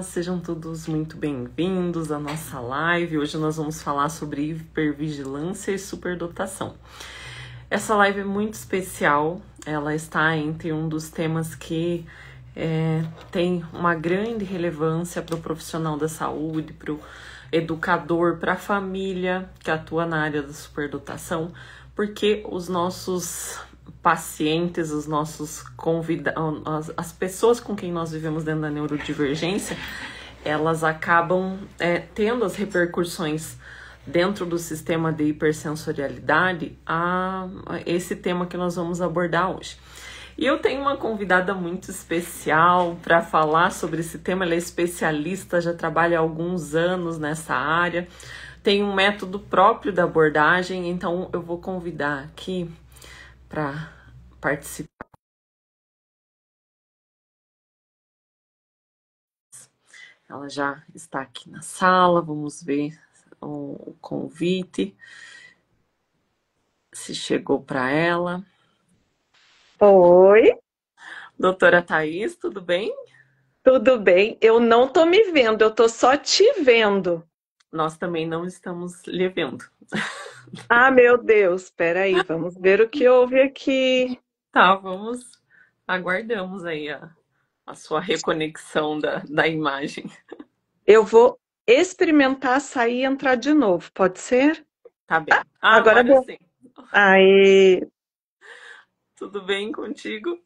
Sejam todos muito bem-vindos à nossa live. Hoje nós vamos falar sobre hipervigilância e superdotação. Essa live é muito especial, ela está entre um dos temas que tem uma grande relevância para o profissional da saúde, para o educador, para a família que atua na área da superdotação, porque os nossos pacientes, os nossos convidados, as pessoas com quem nós vivemos dentro da neurodivergência, elas acabam tendo as repercussões dentro do sistema de hipersensorialidade a esse tema que nós vamos abordar hoje. E eu tenho uma convidada muito especial para falar sobre esse tema. Ela é especialista, já trabalha há alguns anos nessa área, tem um método próprio da abordagem, então eu vou convidar aqui para participar. Ela já está aqui na sala, vamos ver o convite, se chegou para ela. Oi, Doutora Thaís, tudo bem? tudo bem? Eu não tô me vendo, eu tô só te vendo. Nós também não estamos lhe vendo. Ah, meu Deus, espera aí, vamos ver o que houve aqui. Tá, aguardamos aí a sua reconexão da imagem. Eu vou experimentar sair e entrar de novo, pode ser? Tá bem. Agora Agora deu. sim. Aí, Tudo bem contigo?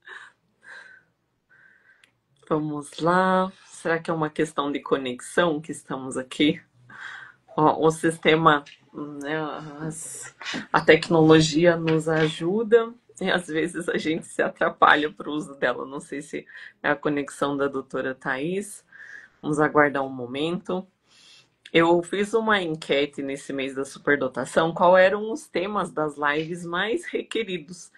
Vamos lá. Será que é uma questão de conexão que estamos aqui? O sistema, né, a tecnologia nos ajuda e às vezes a gente se atrapalha para o uso dela. Não sei se é a conexão da doutora Thaís. Vamos aguardar um momento. Eu fiz uma enquete nesse mês da superdotação, qual eram os temas das lives mais requeridos.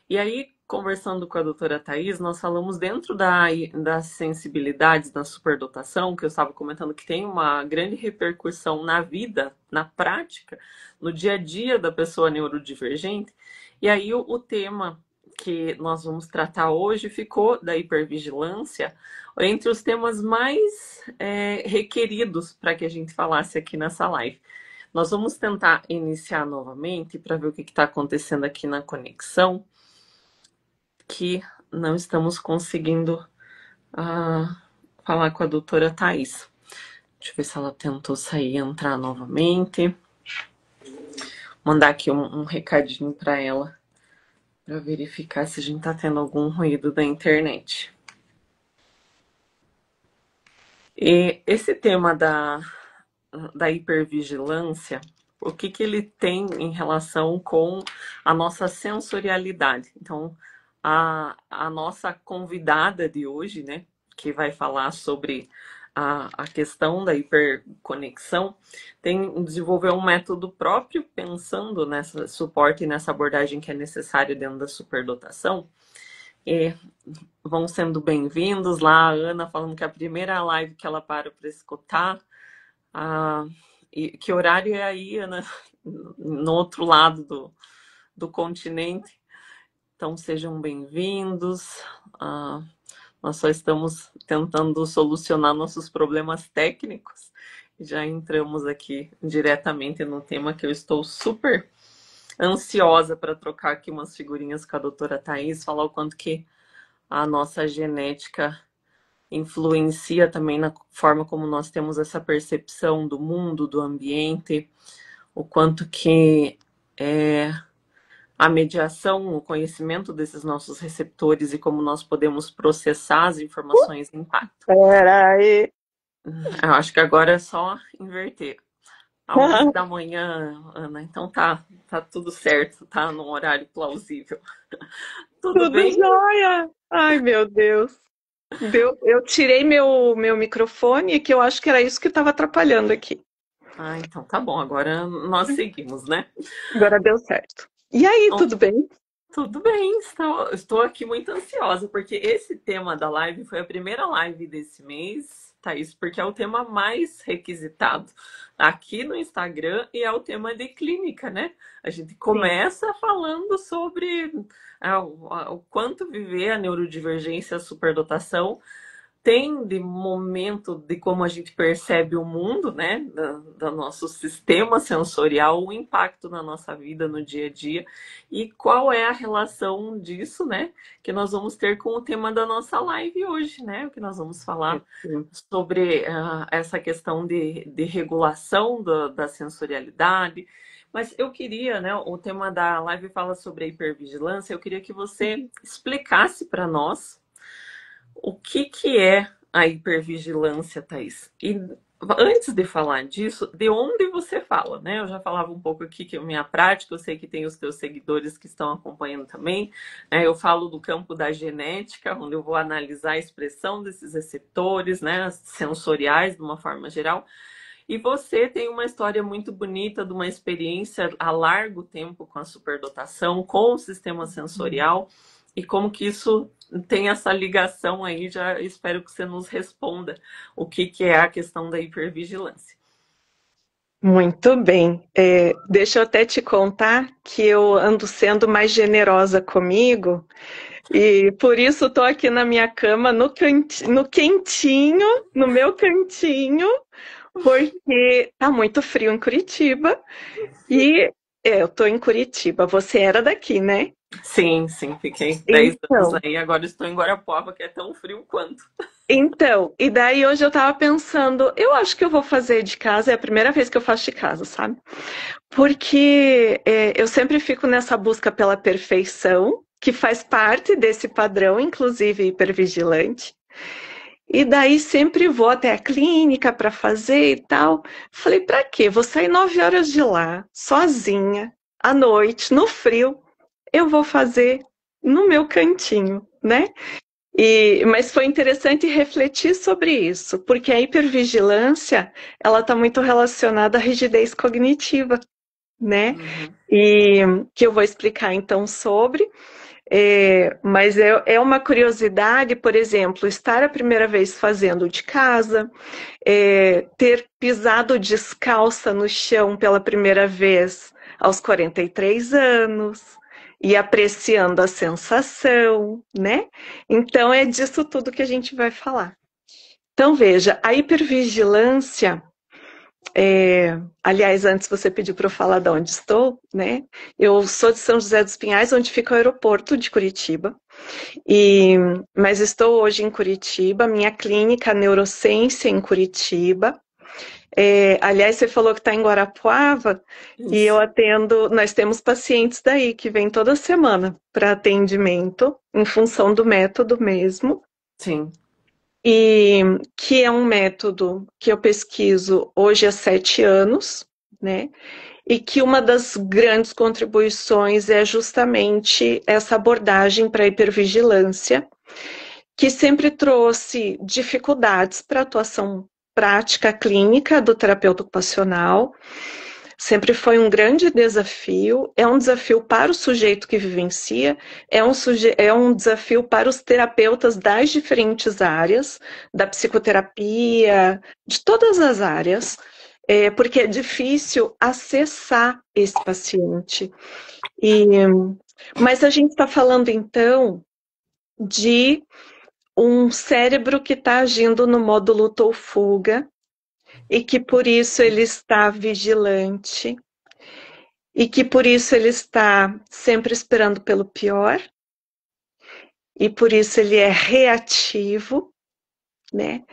E aí, conversando com a doutora Thaís, nós falamos dentro das sensibilidades da superdotação, que eu estava comentando que tem uma grande repercussão na vida, na prática, no dia a dia da pessoa neurodivergente. E aí, o tema que nós vamos tratar hoje ficou da hipervigilância entre os temas mais requeridos para que a gente falasse aqui nessa live. Nós vamos tentar iniciar novamente para ver o que está acontecendo aqui na conexão, que não estamos conseguindo falar com a doutora Thaís. Deixa eu ver se ela tentou sair e entrar novamente. Mandar aqui um recadinho para ela, para verificar se a gente está tendo algum ruído da internet. E esse tema da hipervigilância, o que ele tem em relação com a nossa sensorialidade? Então, a nossa convidada de hoje, né, que vai falar sobre a questão da hiperconexão, desenvolveu um método próprio pensando nessa suporte e nessa abordagem que é necessária dentro da superdotação. E vão sendo bem-vindos lá, a Ana falando que é a primeira live que ela para escutar. E que horário é aí, Ana? No outro lado do continente. Então sejam bem-vindos. Nós só estamos tentando solucionar nossos problemas técnicos. Já entramos aqui diretamente no tema que eu estou super ansiosa para trocar aqui umas figurinhas com a doutora Thaís, falar o quanto que a nossa genética influencia também na forma como nós temos essa percepção do mundo, do ambiente, o quanto que a mediação, o conhecimento desses nossos receptores e como nós podemos processar as informações impactam. espera aí. Eu acho que agora é só inverter. A 11 da manhã, Ana, então tá tudo certo, tá num horário plausível. Tudo Tudo bem? jóia. Ai, meu Deus. Eu tirei meu microfone, que eu acho que era isso que estava atrapalhando aqui. Então tá bom, agora nós seguimos, né? Agora deu certo. E aí, Bom, tudo bem? tudo bem, estou aqui muito ansiosa, porque esse tema da live foi a primeira live desse mês, Thaís, porque é o tema mais requisitado aqui no Instagram e é o tema de clínica, né? A gente Sim. começa falando sobre o quanto viver a neurodivergência, a superdotação tem de momento de como a gente percebe o mundo, né, do nosso sistema sensorial, o impacto na nossa vida, no dia a dia, e qual é a relação disso, né, que nós vamos ter com o tema da nossa live hoje, né, o que nós vamos falar sobre essa questão de regulação da sensorialidade. Mas eu queria, né, o tema da live fala sobre a hipervigilância, eu queria que você explicasse para nós o que é a hipervigilância, Thaís. E antes de falar disso, de onde você fala, né? Eu já falava um pouco aqui que é a minha prática, eu sei que tem os teus seguidores que estão acompanhando também, né? Eu falo do campo da genética, onde eu vou analisar a expressão desses receptores, né, sensoriais, de uma forma geral. E você tem uma história muito bonita de uma experiência a largo tempo com a superdotação, com o sistema sensorial, e como que isso tem essa ligação aí, já espero que você nos responda o que é a questão da hipervigilância. Muito bem. Deixa eu até te contar que eu ando sendo mais generosa comigo e por isso estou aqui na minha cama, no quentinho, no meu cantinho, porque tá muito frio em Curitiba e eu estou em Curitiba. Você era daqui, né? Sim, fiquei 10 anos Então, aí, agora estou em Guarapuava, que é tão frio quanto. e daí hoje eu tava pensando, eu acho que eu vou fazer de casa, é a primeira vez que eu faço de casa, sabe? Porque eu sempre fico nessa busca pela perfeição, que faz parte desse padrão, inclusive hipervigilante. E daí sempre vou até a clínica para fazer e tal. Falei, para quê? Vou sair 9 horas de lá, sozinha, à noite, no frio. Eu vou fazer no meu cantinho, né? Mas foi interessante refletir sobre isso, porque a hipervigilância, ela está muito relacionada à rigidez cognitiva, né? Uhum. E que eu vou explicar então sobre. Mas é uma curiosidade, por exemplo, estar a primeira vez fazendo de casa, ter pisado descalça no chão pela primeira vez aos 43 anos e apreciando a sensação, né? Então é disso tudo que a gente vai falar. Então veja, a hipervigilância, aliás, antes você pediu para eu falar de onde estou, né? Eu sou de São José dos Pinhais, onde fica o aeroporto de Curitiba. Mas estou hoje em Curitiba, minha clínica Neurociência em Curitiba. Aliás, você falou que está em Guarapuava e eu Isso. atendo. Nós temos pacientes daí que vêm toda semana para atendimento, em função do método mesmo. Sim. E que é um método que eu pesquiso hoje há 7 anos, né? E que uma das grandes contribuições é justamente essa abordagem para a hipervigilância, que sempre trouxe dificuldades para a atuação prática clínica do terapeuta ocupacional. Sempre foi um grande desafio, é um desafio para o sujeito que vivencia, é um desafio para os terapeutas das diferentes áreas, da psicoterapia, de todas as áreas, porque é difícil acessar esse paciente. Mas a gente está falando, então, de um cérebro que está agindo no modo luta ou fuga, e que por isso ele está vigilante, e que por isso ele está sempre esperando pelo pior, e por isso ele é reativo, né?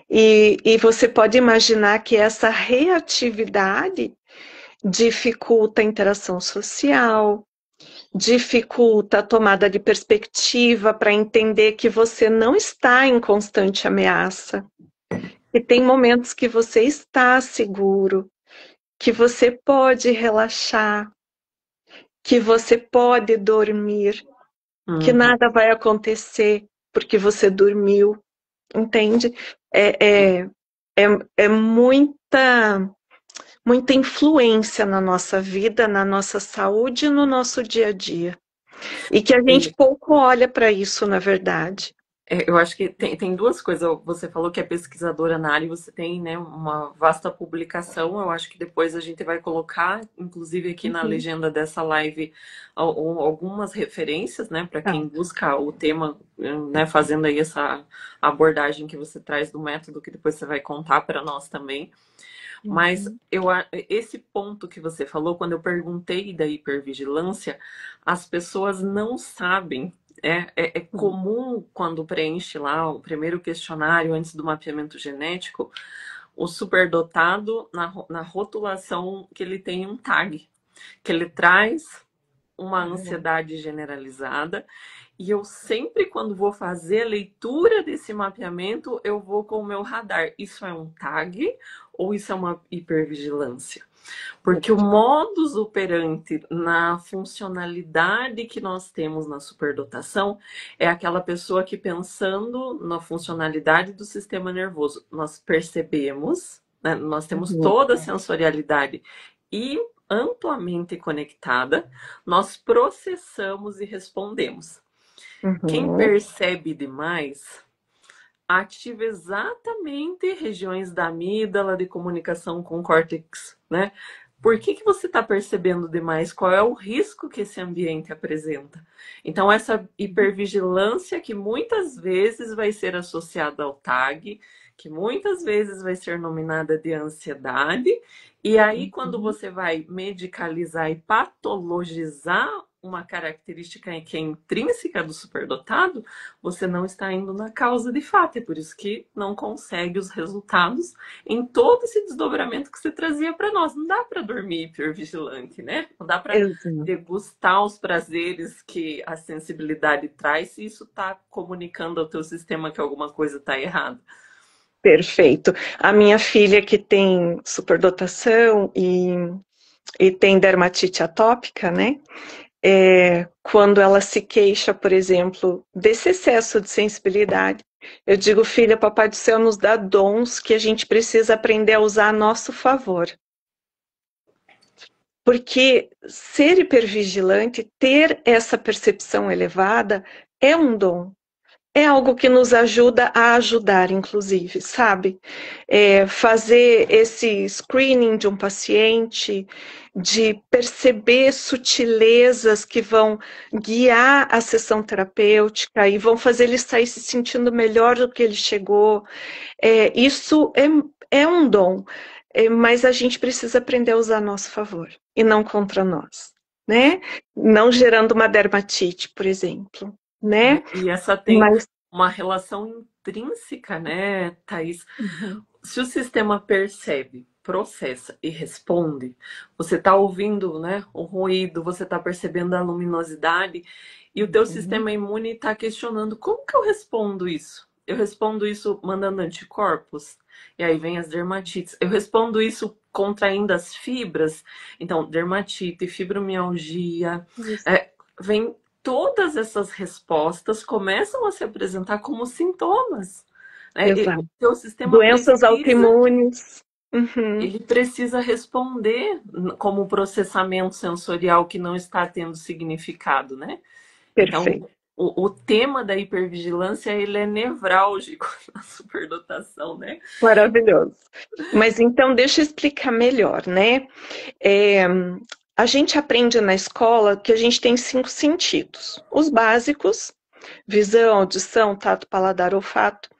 E você pode imaginar que essa reatividade dificulta a interação social, dificulta a tomada de perspectiva para entender que você não está em constante ameaça, que tem momentos que você está seguro, que você pode relaxar, que você pode dormir, que Uhum. nada vai acontecer porque você dormiu, entende? É, é, é muita influência na nossa vida, na nossa saúde e no nosso dia a dia. E que a gente pouco olha para isso, na verdade. Eu acho que tem duas coisas. Você falou que é pesquisadora na área e você tem, né, uma vasta publicação. Eu acho que depois a gente vai colocar, inclusive aqui na Uhum. legenda dessa live, algumas referências, né, para Tá. quem busca o tema, né, fazendo aí essa abordagem que você traz do método, que depois você vai contar para nós também. Mas Uhum. esse ponto que você falou, quando eu perguntei da hipervigilância, as pessoas não sabem. É comum quando preenche lá o primeiro questionário antes do mapeamento genético, o superdotado, na rotulação, que ele tem um tag, que ele traz uma Ah, ansiedade generalizada. E eu sempre, quando vou fazer a leitura desse mapeamento, eu vou com o meu radar. Isso é um tag ou isso é uma hipervigilância? Porque o perfeito. modus operandi na funcionalidade que nós temos na superdotação é aquela pessoa que, pensando na funcionalidade do sistema nervoso, nós percebemos, né, nós temos Uhum. toda a sensorialidade e amplamente conectada, nós processamos e respondemos. Quem Uhum. percebe demais ativa exatamente regiões da amígdala de comunicação com o córtex, né? Por que você está percebendo demais? Qual é o risco que esse ambiente apresenta? Então, essa hipervigilância que muitas vezes vai ser associada ao TAG, que muitas vezes vai ser nominada de ansiedade, e aí, quando Uhum. você vai medicalizar e patologizar uma característica que é intrínseca do superdotado, você não está indo na causa de fato. É por isso que não consegue os resultados em todo esse desdobramento que você trazia para nós. Não dá para dormir hipervigilante, né? Não dá para Exato. degustar os prazeres que a sensibilidade traz se isso está comunicando ao teu sistema que alguma coisa está errada. Perfeito. A minha filha que tem superdotação e tem dermatite atópica, né? Quando ela se queixa, por exemplo, desse excesso de sensibilidade, eu digo, filha, Papai do Céu nos dá dons que a gente precisa aprender a usar a nosso favor. Porque ser hipervigilante, ter essa percepção elevada, é um dom. É algo que nos ajuda a ajudar, inclusive, sabe? Fazer esse screening de um paciente, de perceber sutilezas que vão guiar a sessão terapêutica e vão fazer ele sair se sentindo melhor do que ele chegou. Isso é um dom, mas a gente precisa aprender a usar a nosso favor e não contra nós, né? Não gerando uma dermatite, por exemplo, né? E essa tem Mas uma relação intrínseca, né, Thaís? uhum, Se o sistema percebe, processa e responde, você está ouvindo, né, o ruído, você está percebendo a luminosidade e o teu uhum, sistema imune está questionando como que eu respondo isso? Eu respondo isso mandando anticorpos? E aí vem as dermatites. Eu respondo isso contraindo as fibras? Então, dermatite, fibromialgia, isso, é, vem todas essas respostas começam a se apresentar como sintomas, né? E o exato. teu sistema Doenças precisa, autoimunes. Uhum, ele precisa responder como processamento sensorial que não está tendo significado, né? perfeito. Então, o tema da hipervigilância, ele é nevrálgico na superdotação, né? Maravilhoso. Mas então, deixa eu explicar melhor, né? É, a gente aprende na escola que a gente tem 5 sentidos. Os básicos, visão, audição, tato, paladar, olfato.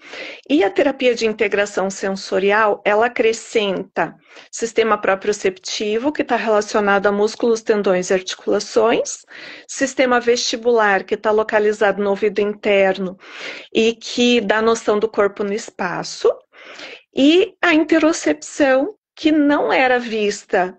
E a terapia de integração sensorial, ela acrescenta sistema proprioceptivo, que está relacionado a músculos, tendões e articulações, sistema vestibular, que está localizado no ouvido interno e que dá noção do corpo no espaço, e a interocepção, que não era vista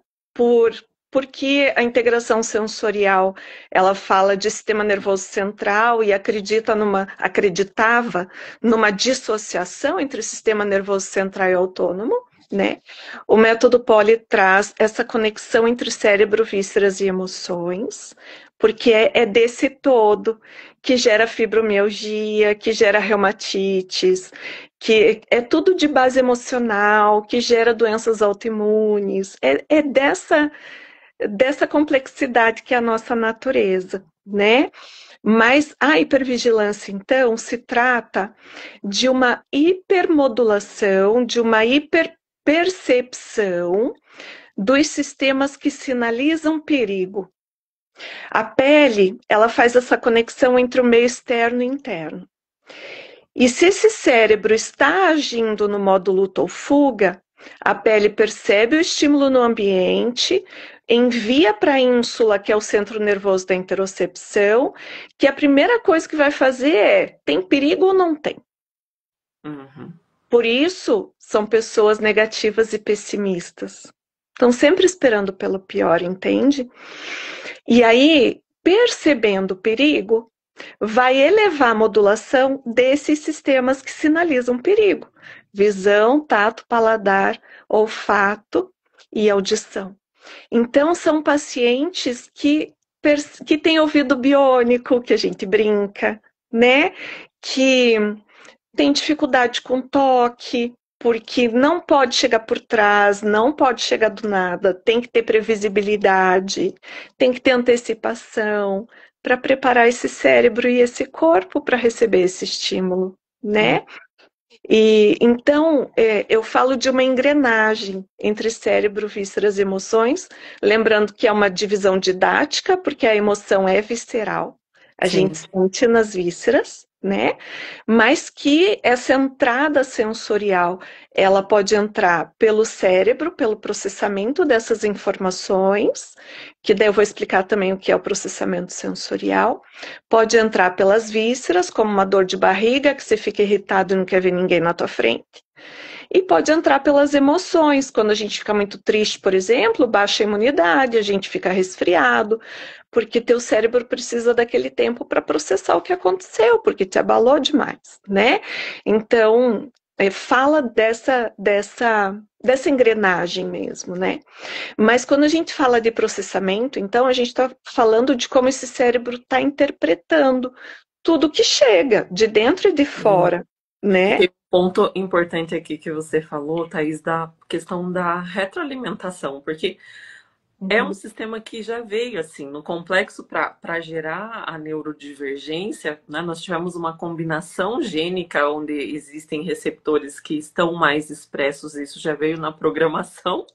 porque a integração sensorial ela fala de sistema nervoso central e acreditava numa dissociação entre o sistema nervoso central e autônomo, né? O método Poli traz essa conexão entre cérebro, vísceras e emoções, porque é desse todo que gera fibromialgia, que gera reumatites, que é tudo de base emocional, que gera doenças autoimunes. É dessa complexidade que é a nossa natureza, né? Mas a hipervigilância, então, se trata de uma hipermodulação, de uma hiperpercepção dos sistemas que sinalizam perigo. A pele, ela faz essa conexão entre o meio externo e interno. E se esse cérebro está agindo no modo luta ou fuga, a pele percebe o estímulo no ambiente, envia para a ínsula, que é o centro nervoso da interocepção, que a primeira coisa que vai fazer é: tem perigo ou não tem? Uhum. Por isso, são pessoas negativas e pessimistas. Estão sempre esperando pelo pior, entende? E aí, percebendo o perigo, vai elevar a modulação desses sistemas que sinalizam perigo: visão, tato, paladar, olfato e audição. Então, são pacientes que têm ouvido biônico, que a gente brinca, né? Que tem dificuldade com toque, porque não pode chegar por trás, não pode chegar do nada, tem que ter previsibilidade, tem que ter antecipação para preparar esse cérebro e esse corpo para receber esse estímulo, Uhum. né? E então eu falo de uma engrenagem entre cérebro, vísceras e emoções, lembrando que é uma divisão didática, porque a emoção é visceral, a gente Sim. sente nas vísceras, né? Mas que essa entrada sensorial, ela pode entrar pelo cérebro, pelo processamento dessas informações, que daí eu vou explicar também o que é o processamento sensorial. Pode entrar pelas vísceras, como uma dor de barriga, que você fica irritado e não quer ver ninguém na tua frente. E pode entrar pelas emoções, quando a gente fica muito triste, por exemplo, baixa a imunidade, a gente fica resfriado, porque teu cérebro precisa daquele tempo para processar o que aconteceu, porque te abalou demais, né? Então, fala dessa engrenagem mesmo, né? Mas quando a gente fala de processamento, então a gente está falando de como esse cérebro está interpretando tudo que chega de dentro e de fora, E né? tem um ponto importante aqui que você falou, Thaís, da questão da retroalimentação, porque é um Uhum. sistema que já veio assim no complexo para gerar a neurodivergência, né? Nós tivemos uma combinação gênica onde existem receptores que estão mais expressos, isso já veio na programação.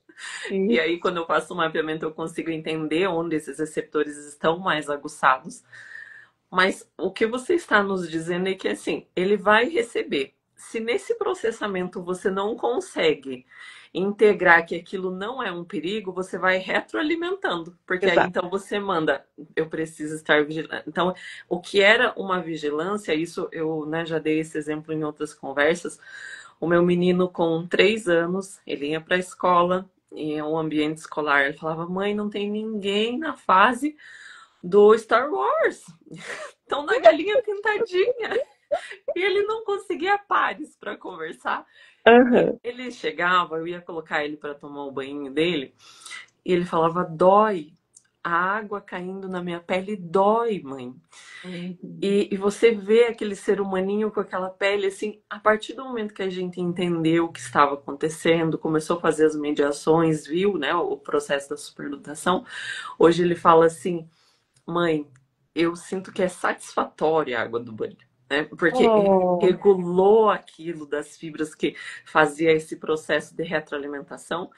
E Sim. aí, quando eu faço o mapeamento, eu consigo entender onde esses receptores estão mais aguçados. Mas o que você está nos dizendo é que assim, ele vai receber. Se nesse processamento você não consegue integrar que aquilo não é um perigo, você vai retroalimentando, porque aí Exato. então você manda, eu preciso estar vigilante. Então, o que era uma vigilância, isso eu, né, já dei esse exemplo em outras conversas. O meu menino com 3 anos, ele ia para a escola, em um ambiente escolar, ele falava: mãe, não tem ninguém na fase do Star Wars. Então, na galinha pintadinha. E ele não conseguia pares para conversar. E Uhum. ele chegava, eu ia colocar ele para tomar o banho dele, e ele falava: dói. A água caindo na minha pele dói, mãe. Uhum. E você vê aquele ser humaninho com aquela pele, assim, a partir do momento que a gente entendeu o que estava acontecendo, começou a fazer as mediações, viu, né, o processo da superdotação, hoje ele fala assim: mãe, eu sinto que é satisfatória a água do banho, né? Porque Oh. regulou aquilo das fibras que fazia esse processo de retroalimentação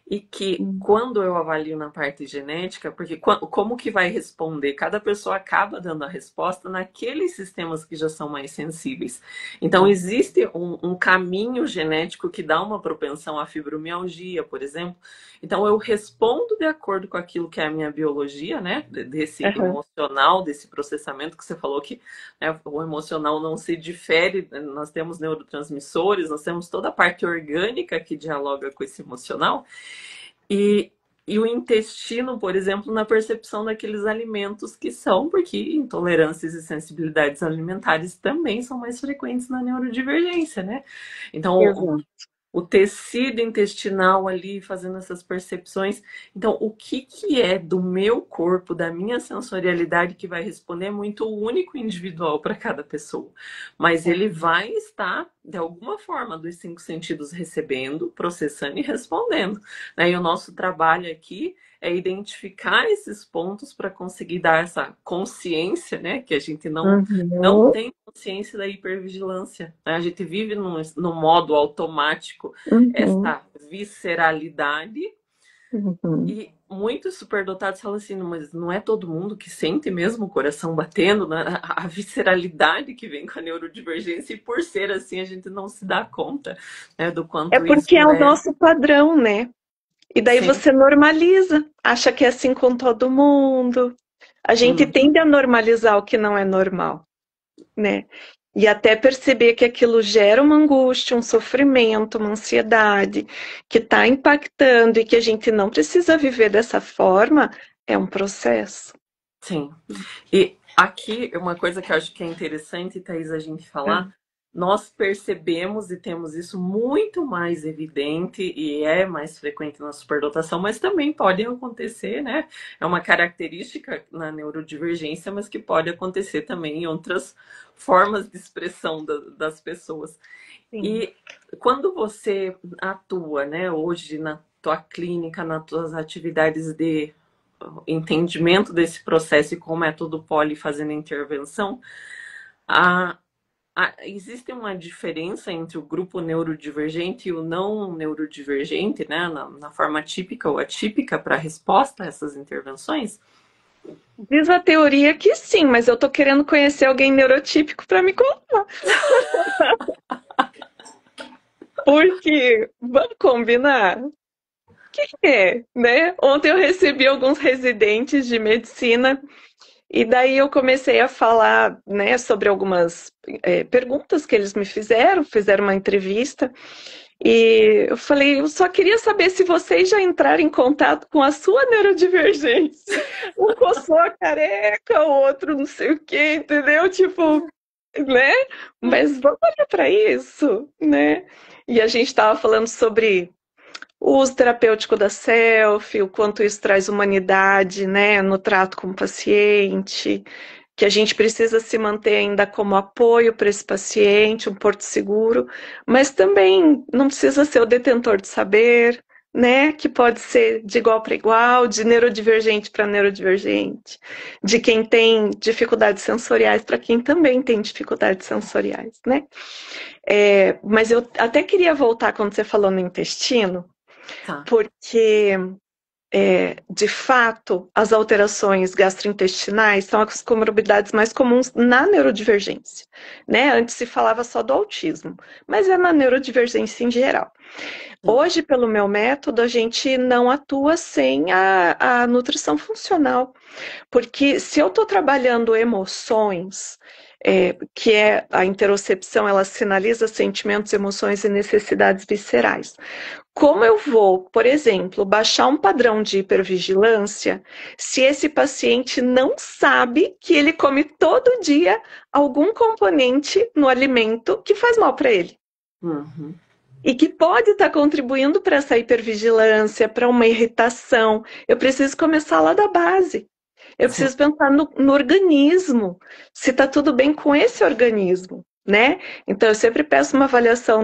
e que Uhum. quando eu avalio na parte genética, porque como que vai responder? Cada pessoa acaba dando a resposta naqueles sistemas que já são mais sensíveis. Então existe um caminho genético que dá uma propensão à fibromialgia, por exemplo. Então eu respondo de acordo com aquilo que é a minha biologia, né? Desse Uhum. emocional, desse processamento que você falou que, né, o emocional não se difere. Nós temos neurotransmissores, nós temos toda a parte orgânica que dialoga com esse emocional. E, e o intestino, por exemplo, na percepção daqueles alimentos que são, porque intolerâncias e sensibilidades alimentares também são mais frequentes na neurodivergência, né? Então, Exato. o tecido intestinal ali fazendo essas percepções. Então, o que que é do meu corpo, da minha sensorialidade que vai responder é muito único e individual para cada pessoa. Mas ele vai estar de alguma forma, dos cinco sentidos recebendo, processando e respondendo, né? E o nosso trabalho aqui é identificar esses pontos para conseguir dar essa consciência, né? Que a gente não Uhum, tem consciência da hipervigilância, né? A gente vive no modo automático, uhum, essa visceralidade, uhum. e muitos superdotados falam assim, mas não é todo mundo que sente mesmo o coração batendo, né? A visceralidade que vem com a neurodivergência, e por ser assim, a gente não se dá conta, né, do É quanto porque é isso o é. nosso padrão, né? E daí Sim. você normaliza, acha que é assim com todo mundo. A gente Uhum. tende a normalizar o que não é normal, né? E até perceber que aquilo gera uma angústia, um sofrimento, uma ansiedade, que está impactando e que a gente não precisa viver dessa forma, é um processo. Sim. E aqui, uma coisa que eu acho que é interessante, Thaís, a gente falar, nós percebemos e temos isso muito mais evidente e é mais frequente na superdotação, mas também pode acontecer, né? É uma característica na neurodivergência, mas que pode acontecer também em outras formas de expressão das pessoas. Sim. E quando você atua, né, hoje na tua clínica, nas tuas atividades de entendimento desse processo e com o método Poli fazendo a intervenção, a, existe uma diferença entre o grupo neurodivergente e o não neurodivergente, né, na forma típica ou atípica para a resposta a essas intervenções? Diz a teoria que sim, mas eu tô querendo conhecer alguém neurotípico para me contar. Porque, vamos combinar? É, né? Ontem eu recebi alguns residentes de medicina e daí eu comecei a falar, né, sobre algumas perguntas que eles me fizeram uma entrevista e eu falei, eu só queria saber se vocês já entraram em contato com a sua neurodivergência. Um coçou a careca, o outro não sei o quê, entendeu? Tipo, né? Mas vamos olhar para isso, né? E a gente estava falando sobre o uso terapêutico da selfie, o quanto isso traz humanidade, né, no trato com o paciente, que a gente precisa se manter ainda como apoio para esse paciente, um porto seguro, mas também não precisa ser o detentor de saber, né, que pode ser de igual para igual, de neurodivergente para neurodivergente, de quem tem dificuldades sensoriais para quem também tem dificuldades sensoriais, né? Mas eu até queria voltar quando você falou no intestino, Tá. porque, de fato, as alterações gastrointestinais são as comorbidades mais comuns na neurodivergência, né? Antes se falava só do autismo, mas é na neurodivergência em geral. Hoje, pelo meu método, a gente não atua sem a nutrição funcional, porque se eu estou trabalhando emoções, que é a interocepção, ela sinaliza sentimentos, emoções e necessidades viscerais. Como eu vou, por exemplo, baixar um padrão de hipervigilância se esse paciente não sabe que ele come todo dia algum componente no alimento que faz mal para ele? Uhum. E que pode estar contribuindo para essa hipervigilância, para uma irritação. Eu preciso começar lá da base. Eu Sim. preciso pensar no organismo, se está tudo bem com esse organismo, né? Então, eu sempre peço uma avaliação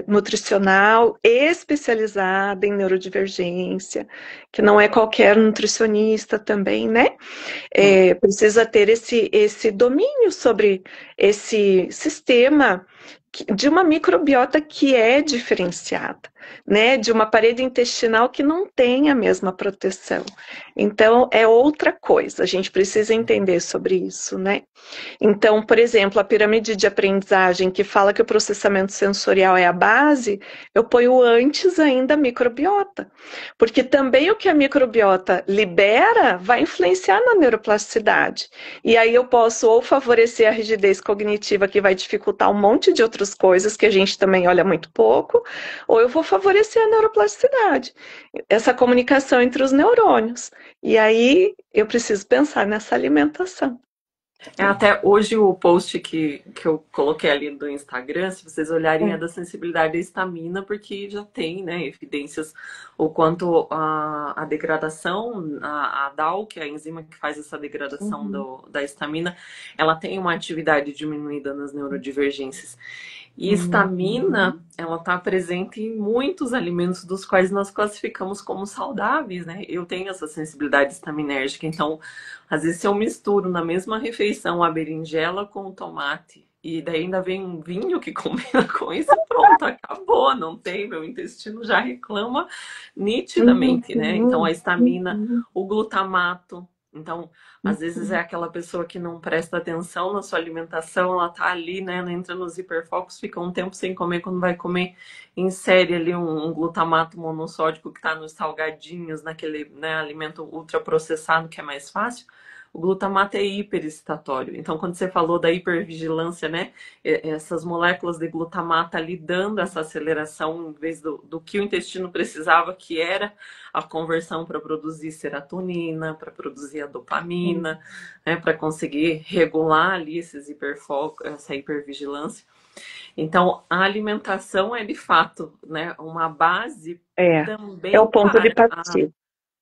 nutricional especializada em neurodivergência, que não é qualquer nutricionista também, né? Precisa ter esse domínio sobre esse sistema de uma microbiota que é diferenciada, né? De uma parede intestinal que não tem a mesma proteção. Então, é outra coisa, a gente precisa entender sobre isso, né? Então, por exemplo, a pirâmide de aprendizagem que fala que o processamento sensorial é a base, eu ponho antes ainda a microbiota, porque também o que a microbiota libera vai influenciar na neuroplasticidade. E aí eu posso ou favorecer a rigidez cognitiva, que vai dificultar um monte de outras coisas que a gente também olha muito pouco, ou eu vou favorecer a neuroplasticidade, essa comunicação entre os neurônios. E aí eu preciso pensar nessa alimentação. Até hoje o post que eu coloquei ali do Instagram, se vocês olharem, é É. da sensibilidade à histamina, porque já tem, né, evidências o quanto a degradação, a DAO, que é a enzima que faz essa degradação Uhum. da histamina, ela tem uma atividade diminuída nas neurodivergências. E histamina, ela está presente em muitos alimentos dos quais nós classificamos como saudáveis, né? Eu tenho essa sensibilidade estaminérgica, então, às vezes, se eu misturo na mesma refeição a berinjela com o tomate, e daí ainda vem um vinho que combina com isso, pronto, acabou, não tem, meu intestino já reclama nitidamente, né? Então, a histamina, o glutamato. Então, às vezes é aquela pessoa que não presta atenção na sua alimentação, ela tá ali, né, entra nos hiperfocos, fica um tempo sem comer, quando vai comer, insere ali um glutamato monossódico que está nos salgadinhos, naquele, né, alimento ultraprocessado que é mais fácil. O glutamato é hiperexcitatório. Então, quando você falou da hipervigilância, né, essas moléculas de glutamato ali dando essa aceleração em vez do que o intestino precisava, que era a conversão para produzir serotonina, para produzir a dopamina, né, para conseguir regular ali esses hiperfocos, essa hipervigilância. Então, a alimentação é de fato, né, uma base é o também ponto de para partida.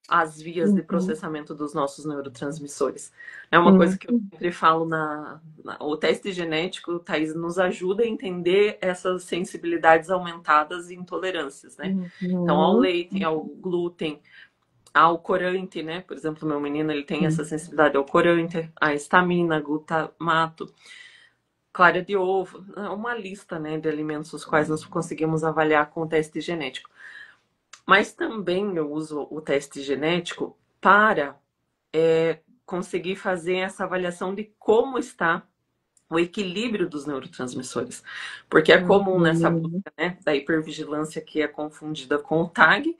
as vias de Uhum, processamento dos nossos neurotransmissores. É uma coisa uhum, que eu sempre falo o teste genético, Thaís, nos ajuda a entender essas sensibilidades aumentadas e intolerâncias, né? Então, ao uhum, leite, ao glúten, ao corante, né? Por exemplo, meu menino, ele tem essa uhum. sensibilidade ao corante, à histamina, glutamato, clara de ovo, uma lista, né, de alimentos os quais nós conseguimos avaliar com o teste genético. Mas também eu uso o teste genético para conseguir fazer essa avaliação de como está o equilíbrio dos neurotransmissores. Porque é comum nessa busca, Uhum, né, da hipervigilância que é confundida com o TAG,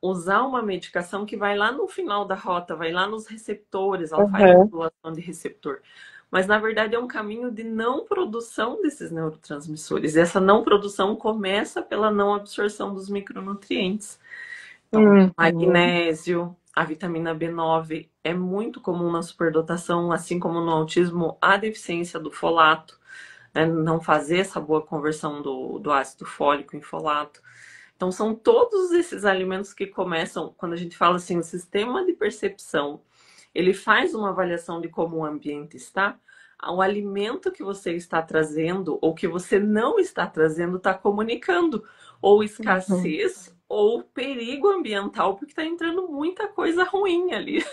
usar uma medicação que vai lá no final da rota, vai lá nos receptores, ela faz uhum, modulação de receptor. Mas, na verdade, é um caminho de não produção desses neurotransmissores. E essa não produção começa pela não absorção dos micronutrientes. Então, uhum, magnésio, a vitamina B9 é muito comum na superdotação, assim como no autismo, a deficiência do folato, né? Não fazer essa boa conversão do ácido fólico em folato. Então, são todos esses alimentos que começam, quando a gente fala assim, o sistema de percepção, ele faz uma avaliação de como o ambiente está. O alimento que você está trazendo ou que você não está trazendo está comunicando ou uhum. escassez ou perigo ambiental, porque está entrando muita coisa ruim ali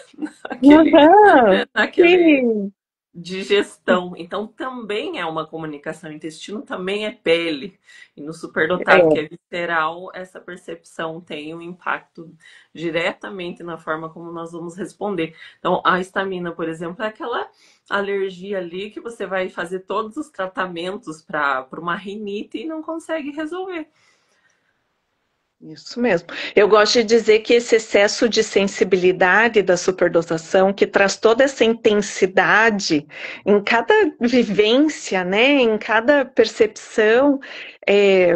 naquele, Aham, naquele sim. digestão. Então, também é uma comunicação. O intestino também é pele. E no superdotado, que É, é visceral, essa percepção tem um impacto diretamente na forma como nós vamos responder. Então, a histamina, por exemplo, é aquela alergia ali que você vai fazer todos os tratamentos para uma rinite e não consegue resolver. isso mesmo. Eu gosto de dizer que esse excesso de sensibilidade da superdotação, que traz toda essa intensidade em cada vivência, né, em cada percepção, é,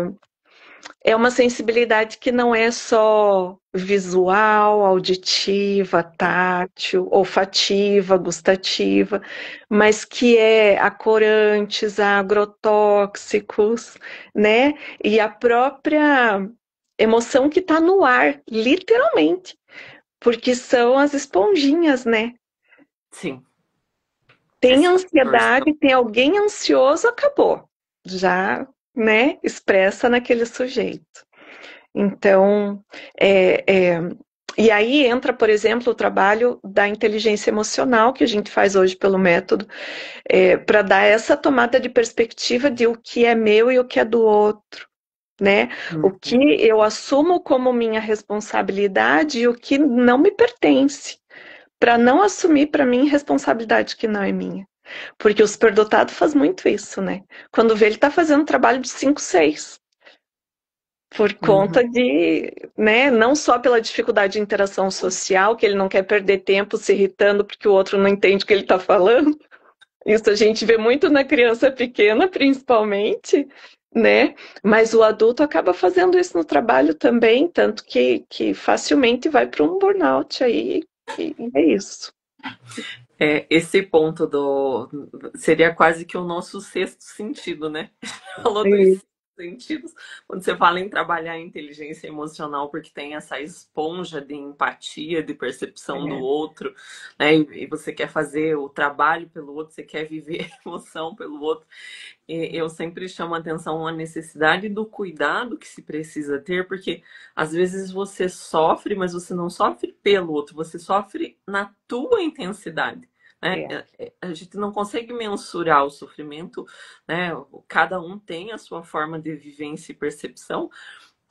é uma sensibilidade que não é só visual, auditiva, tátil, olfativa, gustativa, mas que é a corantes, a agrotóxicos, né? E a própria emoção que está no ar, literalmente, porque são as esponjinhas, né? Sim, Tem essa absorção. ansiedade, tem alguém ansioso, acabou. Já, né, expressa naquele sujeito. Então, é, é, e aí entra, por exemplo, o trabalho da inteligência emocional que a gente faz hoje pelo método, para dar essa tomada de perspectiva de o que é meu e o que é do outro, né? O que Uhum. eu assumo como minha responsabilidade e o que não me pertence, para não assumir para mim responsabilidade que não é minha. Porque o superdotado faz muito isso, né? Quando vê, ele está fazendo trabalho de 5, 6 por Uhum. conta de, né, não só pela dificuldade de interação social, que ele não quer perder tempo se irritando porque o outro não entende o que ele está falando. Isso a gente vê muito na criança pequena, principalmente, né? Mas o adulto acaba fazendo isso no trabalho também, tanto que facilmente vai para um burnout aí, e é isso. Esse ponto seria quase que o nosso sexto sentido, né? Falou dos sentidos. Quando você fala em trabalhar a inteligência emocional, porque tem essa esponja de empatia, de percepção do É, outro, né? E você quer fazer o trabalho pelo outro, você quer viver a emoção pelo outro. E eu sempre chamo a atenção a necessidade do cuidado que se precisa ter, porque às vezes você sofre, mas você não sofre pelo outro, você sofre na tua intensidade. Né? é, A gente não consegue mensurar o sofrimento, né? Cada um tem a sua forma de vivência e percepção,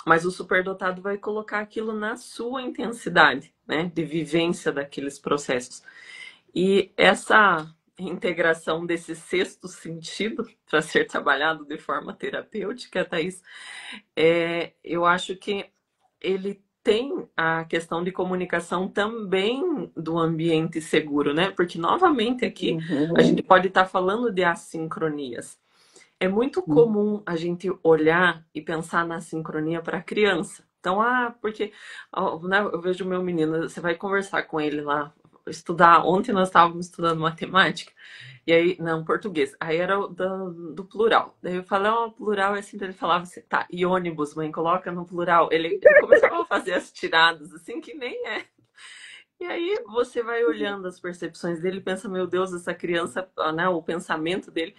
mas o superdotado vai colocar aquilo na sua intensidade, né? De vivência daqueles processos. E essa integração desse sexto sentido para ser trabalhado de forma terapêutica, Thaís, eu acho que ele tem a questão de comunicação também do ambiente seguro, né? Porque, novamente, aqui a gente uhum, pode estar falando de assincronias. É muito comum a gente olhar e pensar na sincronia para a criança. Então, porque né, eu vejo o meu menino, você vai conversar com ele lá, estudar. Ontem nós estávamos estudando matemática, e aí, não, português. Aí era do plural. Daí eu falei, plural é assim, daí ele falava assim, tá, e ônibus, mãe, coloca no plural. Ele começava a fazer as tiradas, assim, que nem é. E aí você vai olhando as percepções dele e pensa, meu Deus, essa criança, né, o pensamento dele.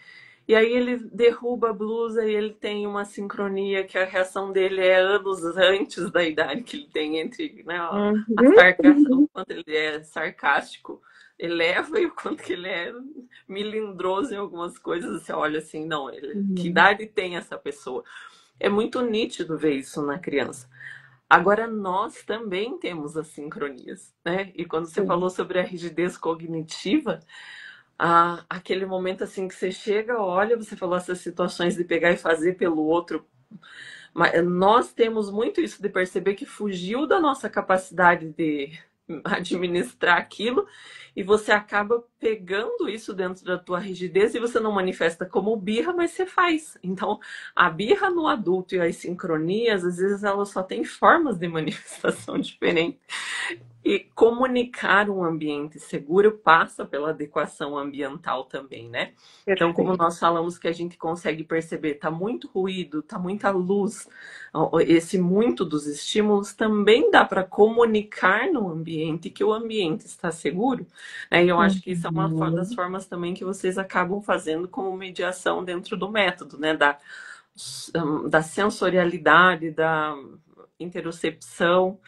E aí ele derruba a blusa e ele tem uma sincronia que a reação dele é anos antes da idade que ele tem entre, né, o uhum, quanto ele é sarcástico, eleva e o quanto que ele é melindroso em algumas coisas. Você olha assim, não, que uhum, idade tem essa pessoa? É muito nítido ver isso na criança. Agora, nós também temos as sincronias, né? E quando você sim, falou sobre a rigidez cognitiva, aquele momento assim que você chega, olha, você falou essas situações de pegar e fazer pelo outro, mas nós temos muito isso de perceber que fugiu da nossa capacidade de administrar aquilo e você acaba pegando isso dentro da tua rigidez e você não manifesta como birra, mas você faz. Então, a birra no adulto e as sincronias, às vezes elas só têm formas de manifestação diferentes. E comunicar um ambiente seguro passa pela adequação ambiental também, né? Então, como perfeito. nós falamos que a gente consegue perceber, tá muito ruído, tá muita luz, esse muito dos estímulos também dá para comunicar no ambiente que o ambiente está seguro. Né? E eu acho que isso é uma das Uhum, formas também que vocês acabam fazendo como mediação dentro do método, né? Da sensorialidade, da interocepção.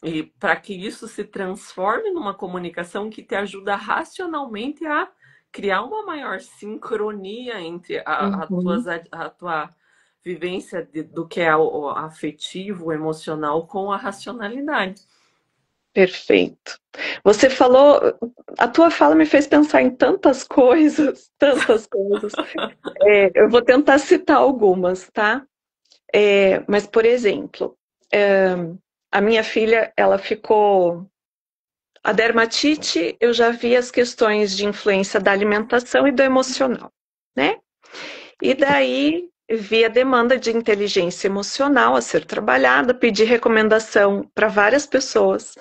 E para que isso se transforme numa comunicação que te ajuda racionalmente a criar uma maior sincronia entre uhum. a tua vivência do que é o afetivo, o emocional com a racionalidade. Perfeito. Você falou, a tua fala me fez pensar em tantas coisas, tantas coisas. Eu vou tentar citar algumas, tá? Mas, por exemplo, é, a minha filha, ela ficou. A dermatite, eu já vi as questões de influência da alimentação e do emocional, né? E daí vi a demanda de inteligência emocional a ser trabalhada, pedi recomendação para várias pessoas.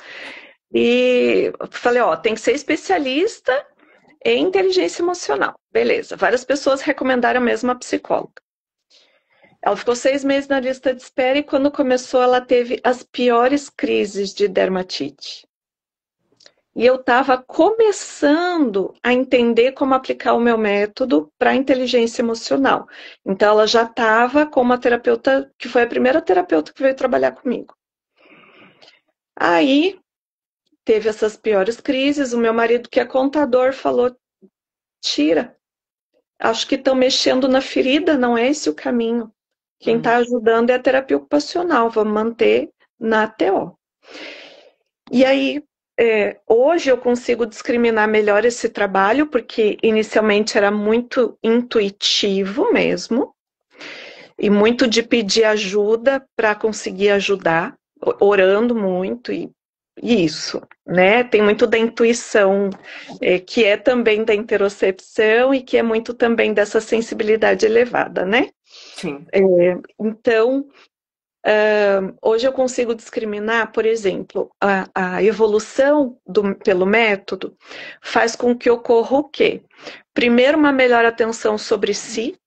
E falei, ó, tem que ser especialista em inteligência emocional. Beleza. Várias pessoas recomendaram a mesma psicóloga. Ela ficou 6 meses na lista de espera e quando começou, ela teve as piores crises de dermatite. E eu estava começando a entender como aplicar o meu método para a inteligência emocional. Então, ela já estava com uma terapeuta, que foi a primeira terapeuta que veio trabalhar comigo. Aí, teve essas piores crises. O meu marido, que é contador, falou: tira, acho que estão mexendo na ferida, não é esse o caminho. Quem Uhum. está ajudando é a terapia ocupacional, vamos manter na TO. E aí, hoje eu consigo discriminar melhor esse trabalho, porque inicialmente era muito intuitivo mesmo, e muito de pedir ajuda para conseguir ajudar, orando muito, e isso, né? Tem muito da intuição, que é também da interocepção e que é muito também dessa sensibilidade elevada, né? Sim. Então, hoje eu consigo discriminar, por exemplo, a evolução pelo método faz com que ocorra o quê? Primeiro, uma melhor atenção sobre si,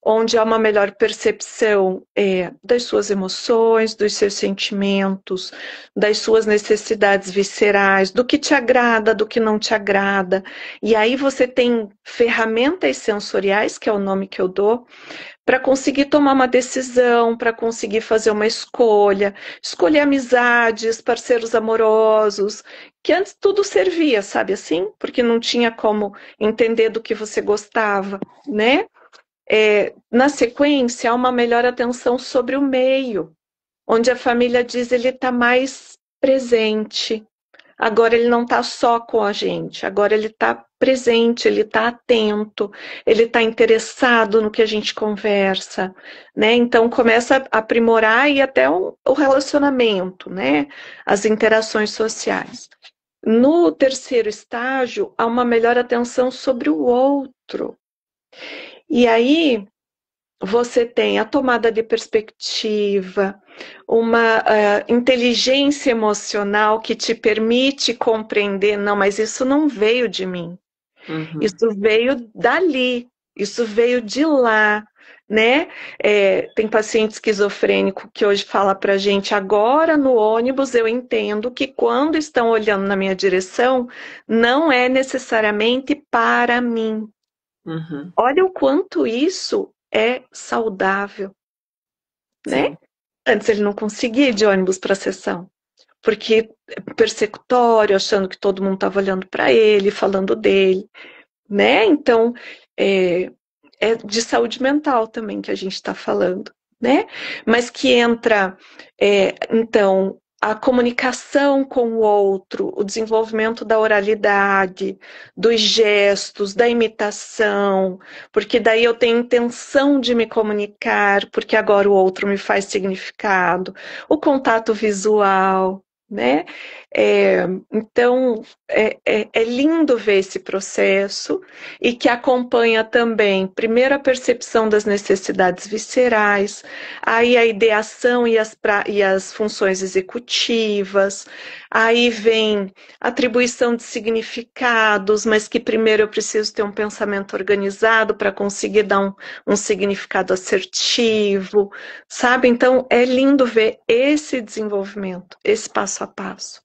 onde há uma melhor percepção das suas emoções, dos seus sentimentos, das suas necessidades viscerais, do que te agrada, do que não te agrada. E aí você tem ferramentas sensoriais, que é o nome que eu dou, para conseguir tomar uma decisão, para conseguir fazer uma escolha, escolher amizades, parceiros amorosos, que antes tudo servia, sabe assim? Porque não tinha como entender do que você gostava, né? Na sequência, há uma melhor atenção sobre o meio, onde a família diz ele está mais presente. Agora ele não está só com a gente, agora ele está presente, ele está atento, ele está interessado no que a gente conversa, né? Então começa a aprimorar e até o relacionamento, né? As interações sociais. No terceiro estágio, há uma melhor atenção sobre o outro. E aí você tem a tomada de perspectiva, uma inteligência emocional que te permite compreender, não, mas isso não veio de mim, Uhum. isso veio dali, isso veio de lá, né? Tem paciente esquizofrênico que hoje fala pra gente, agora no ônibus eu entendo que quando estão olhando na minha direção, não é necessariamente para mim. Uhum. Olha o quanto isso é saudável, né? Sim. Antes ele não conseguia ir de ônibus para a sessão, porque persecutório, achando que todo mundo estava olhando para ele, falando dele, né? Então, é, é de saúde mental também que a gente está falando, né? Mas que entra, então, a comunicação com o outro, o desenvolvimento da oralidade, dos gestos, da imitação, porque daí eu tenho intenção de me comunicar, porque agora o outro me faz significado, o contato visual, né? Então, é lindo ver esse processo e que acompanha também, primeiro, a percepção das necessidades viscerais, aí a ideação e as funções executivas, aí vem atribuição de significados, mas que primeiro eu preciso ter um pensamento organizado para conseguir dar um significado assertivo, sabe? Então, é lindo ver esse desenvolvimento, esse passo a passo,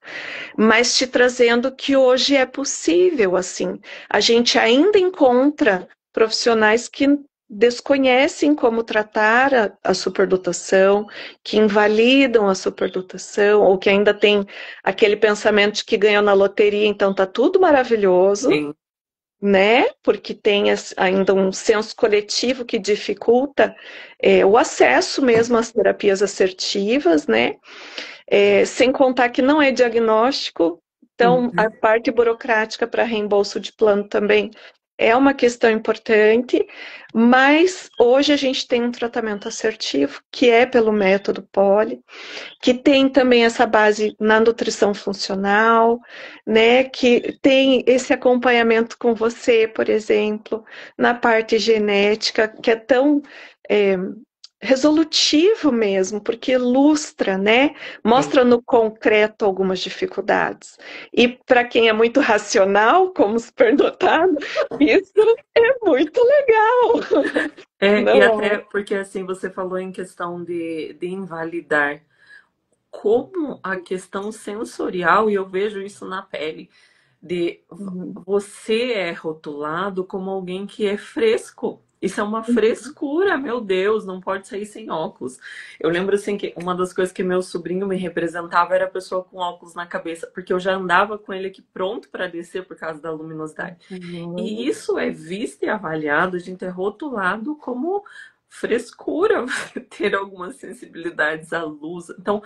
mas te trazendo que hoje é possível, assim, a gente ainda encontra profissionais que desconhecem como tratar a superdotação, que invalidam a superdotação, ou que ainda tem aquele pensamento de que ganhou na loteria, então tá tudo maravilhoso, Sim. né? Porque tem ainda um senso coletivo que dificulta o acesso mesmo às terapias assertivas, né? Sem contar que não é diagnóstico, então a Uhum. parte burocrática para reembolso de plano também é uma questão importante, mas hoje a gente tem um tratamento assertivo, que é pelo método POLI, que tem também essa base na nutrição funcional, né, que tem esse acompanhamento com você, por exemplo, na parte genética, que é tão é, resolutivo mesmo, porque ilustra, né? Sim. Mostra no concreto algumas dificuldades. E para quem é muito racional, como superdotado, isso é muito legal, E não até é? porque assim você falou em questão de invalidar como a questão sensorial, e eu vejo isso na pele, de Uhum. você é rotulado como alguém que é fresco. Isso é uma Uhum. frescura, meu Deus, não pode sair sem óculos. Eu lembro assim que uma das coisas que meu sobrinho me representava era a pessoa com óculos na cabeça, porque eu já andava com ele aqui pronto para descer por causa da luminosidade. E Uhum. isso é visto e avaliado, a gente é rotulado como frescura, você ter algumas sensibilidades à luz. Então,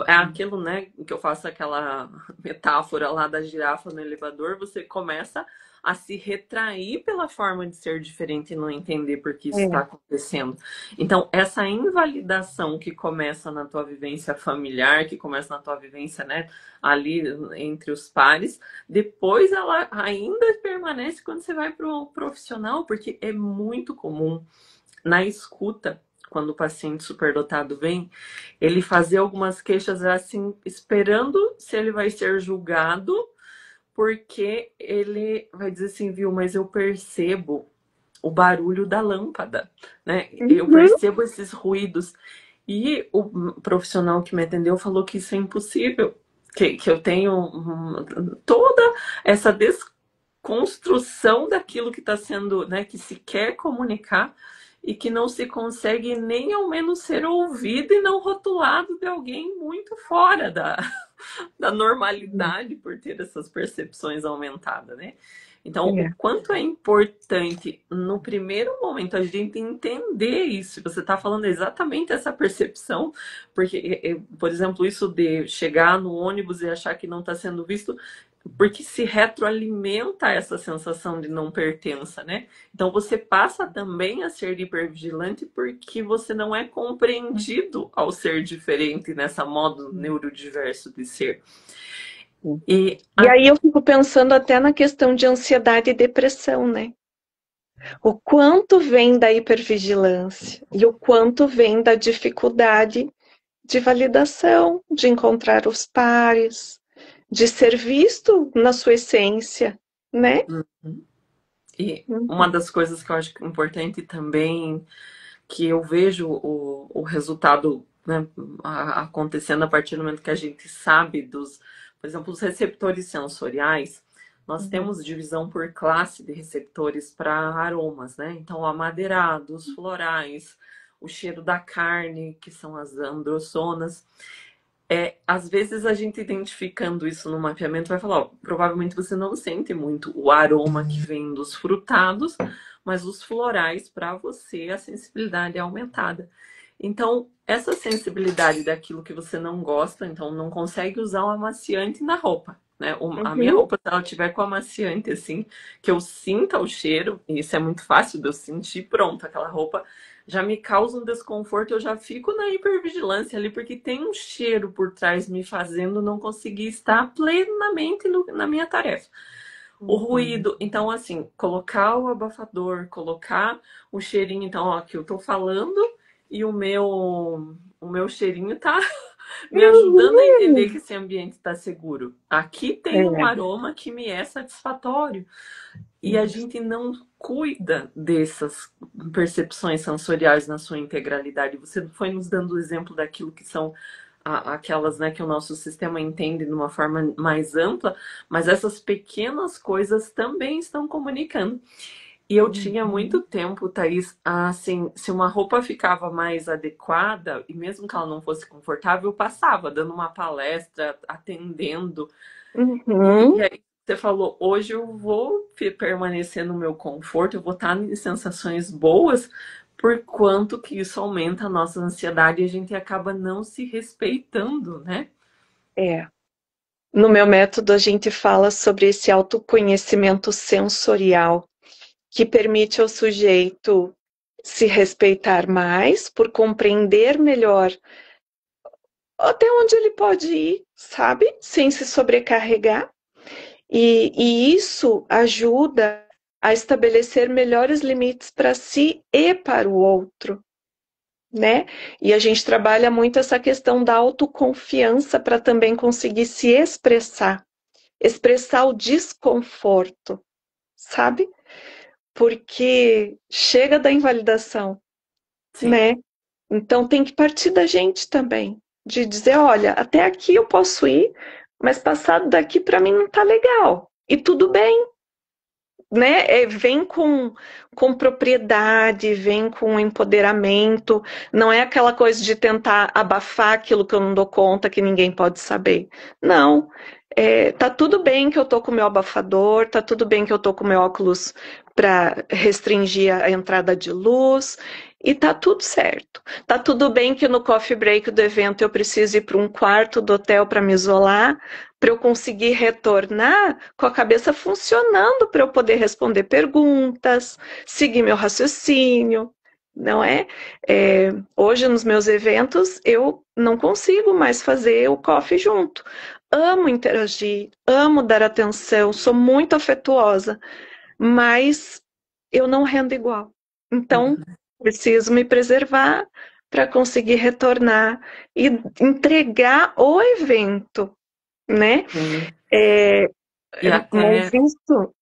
é aquilo, né, que eu faço aquela metáfora lá da girafa no elevador, você começa a se retrair pela forma de ser diferente e não entender por que isso está É, acontecendo. Então, essa invalidação que começa na tua vivência familiar, que começa na tua vivência, né, ali entre os pares, depois ela ainda permanece quando você vai para o profissional, porque é muito comum na escuta, quando o paciente superdotado vem, ele fazer algumas queixas assim, esperando se ele vai ser julgado, porque ele vai dizer assim, viu, mas eu percebo o barulho da lâmpada, né? Eu Uhum. percebo esses ruídos. E o profissional que me atendeu falou que isso é impossível, que eu tenho toda essa desconstrução daquilo que está sendo, né, que se quer comunicar e que não se consegue nem ao menos ser ouvido e não rotulado de alguém muito fora da normalidade por ter essas percepções aumentadas, né? Então, o É. quanto é importante no primeiro momento a gente entender isso. Você está falando exatamente essa percepção, porque, por exemplo, isso de chegar no ônibus e achar que não está sendo visto, porque se retroalimenta essa sensação de não pertença, né? Então você passa também a ser hipervigilante porque você não é compreendido ao ser diferente nessa modo neurodiverso de ser. E E aí eu fico pensando até na questão de ansiedade e depressão, né? O quanto vem da hipervigilância e o quanto vem da dificuldade de validação, de encontrar os pares, de ser visto na sua essência, né? E uma Uhum. das coisas que eu acho importante também, que eu vejo o resultado, né, acontecendo a partir do momento que a gente sabe dos, por exemplo, os receptores sensoriais, nós Uhum. temos divisão por classe de receptores para aromas, né? Então, amadeirados, florais, o cheiro da carne, que são as androssonas. Às vezes a gente identificando isso no mapeamento vai falar, ó, provavelmente você não sente muito o aroma que vem dos frutados, mas os florais, para você, a sensibilidade é aumentada. Então, essa sensibilidade daquilo que você não gosta, então não consegue usar um amaciante na roupa, né? A minha Uhum. roupa, se ela tiver com amaciante, assim, que eu sinta o cheiro, e isso é muito fácil de eu sentir, pronto, aquela roupa já me causa um desconforto, eu já fico na hipervigilância ali, porque tem um cheiro por trás me fazendo não conseguir estar plenamente na minha tarefa. O Uhum. ruído, então, assim, colocar o abafador, colocar o cheirinho, então, ó, que eu tô falando e o meu cheirinho tá me ajudando a entender que Uhum. esse ambiente está seguro. Aqui tem um É. aroma que me é satisfatório. E a gente não cuida dessas percepções sensoriais na sua integralidade. Você foi nos dando o exemplo daquilo que são aquelas, né, que o nosso sistema entende de uma forma mais ampla, mas essas pequenas coisas também estão comunicando. E eu tinha muito Uhum. tempo, Thaís, assim, se uma roupa ficava mais adequada, e mesmo que ela não fosse confortável, eu passava dando uma palestra, atendendo, e Uhum. aí você falou, hoje eu vou permanecer no meu conforto, eu vou estar em sensações boas, por quanto que isso aumenta a nossa ansiedade e a gente acaba não se respeitando, né? É. No meu método, a gente fala sobre esse autoconhecimento sensorial, que permite ao sujeito se respeitar mais, por compreender melhor até onde ele pode ir, sabe? Sem se sobrecarregar. E isso ajuda a estabelecer melhores limites para si e para o outro, né? E a gente trabalha muito essa questão da autoconfiança para também conseguir se expressar o desconforto, sabe? Porque chega da invalidação, Sim. né? Então tem que partir da gente também, de dizer, olha, até aqui eu posso ir, mas passado daqui para mim não tá legal. E tudo bem, né? Vem com propriedade, vem com empoderamento, não é aquela coisa de tentar abafar aquilo que eu não dou conta, que ninguém pode saber. Não. Tá tudo bem que eu tô com o meu abafador, tá tudo bem que eu tô com o meu óculos para restringir a entrada de luz, e tá tudo certo. Tá tudo bem que no coffee break do evento eu preciso ir para um quarto do hotel para me isolar, para eu conseguir retornar com a cabeça funcionando para eu poder responder perguntas, seguir meu raciocínio, não é? Hoje nos meus eventos eu não consigo mais fazer o coffee junto. Amo interagir, amo dar atenção, sou muito afetuosa, mas eu não rendo igual. Então, preciso me preservar para conseguir retornar e entregar o evento, né? Sim. É, E mas até isso.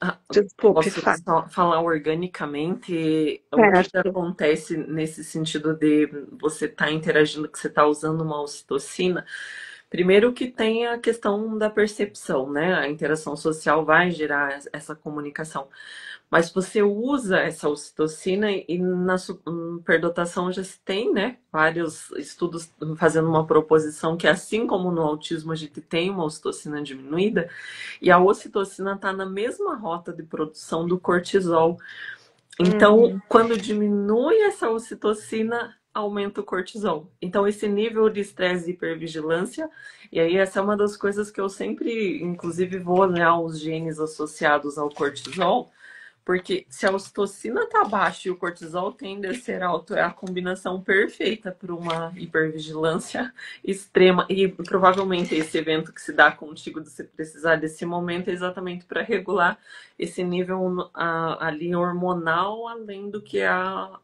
Ah, Desculpe, posso fala. só falar organicamente o que que Certo. acontece nesse sentido de você estar interagindo, que você está usando uma ocitocina? Primeiro que tem a questão da percepção, né? A interação social vai gerar essa comunicação. Mas você usa essa ocitocina e na superdotação já se tem, né? Vários estudos fazendo uma proposição que, assim como no autismo a gente tem uma ocitocina diminuída, e a ocitocina está na mesma rota de produção do cortisol. Então, Hum, quando diminui essa ocitocina, aumenta o cortisol. Então, esse nível de estresse e hipervigilância, e aí essa é uma das coisas que eu sempre, inclusive, vou olhar os genes associados ao cortisol, porque se a ocitocina está baixa e o cortisol tende a ser alto, é a combinação perfeita para uma hipervigilância extrema. E provavelmente esse evento que se dá contigo de você precisar desse momento é exatamente para regular esse nível ali hormonal, além do que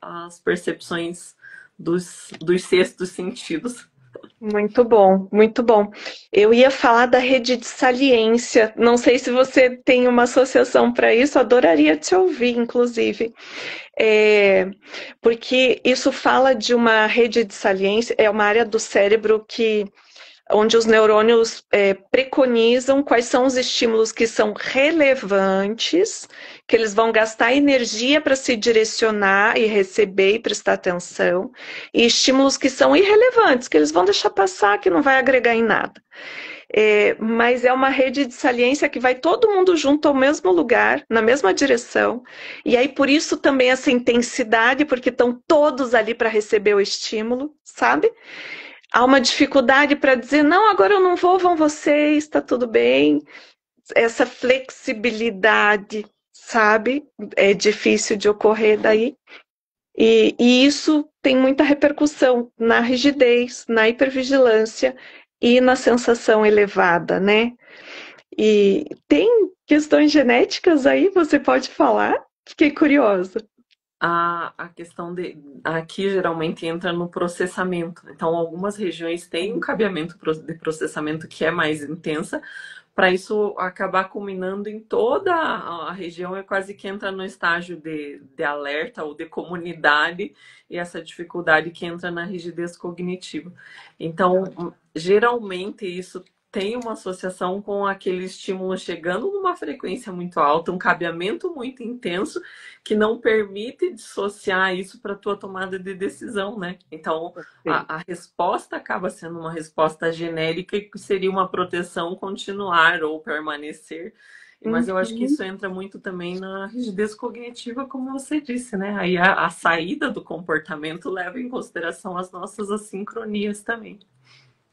as percepções dos sextos sentidos. muito bom, muito bom. Eu ia falar da rede de saliência. Não sei se você tem uma associação para isso, adoraria te ouvir, inclusive. É, porque isso fala de uma rede de saliência, é uma área do cérebro que onde os neurônios preconizam quais são os estímulos que são relevantes, que eles vão gastar energia para se direcionar e receber e prestar atenção, e estímulos que são irrelevantes, que eles vão deixar passar, que não vai agregar em nada. Mas é uma rede de saliência que vai todo mundo junto ao mesmo lugar, na mesma direção, e aí por isso também essa intensidade, porque estão todos ali para receber o estímulo, sabe? Há uma dificuldade para dizer, não, agora eu não vou, vão vocês, está tudo bem. Essa flexibilidade, sabe? É difícil de ocorrer daí. E isso tem muita repercussão na rigidez, na hipervigilância e na sensação elevada, né? E tem questões genéticas aí, você pode falar? Fiquei curiosa. A questão de aqui geralmente entra no processamento. Então, algumas regiões têm um cabeamento de processamento que é mais intensa, para isso acabar culminando em toda a região, é quase que entra no estágio de alerta ou de comunidade, e essa dificuldade que entra na rigidez cognitiva. Então, geralmente isso tem uma associação com aquele estímulo chegando numa frequência muito alta, um cabeamento muito intenso, que não permite dissociar isso para a tua tomada de decisão, né? Então, a resposta acaba sendo uma resposta genérica que seria uma proteção continuar ou permanecer. Mas eu acho que Uhum. isso entra muito também na rigidez cognitiva, como você disse, né? Aí a saída do comportamento leva em consideração as nossas assincronias também.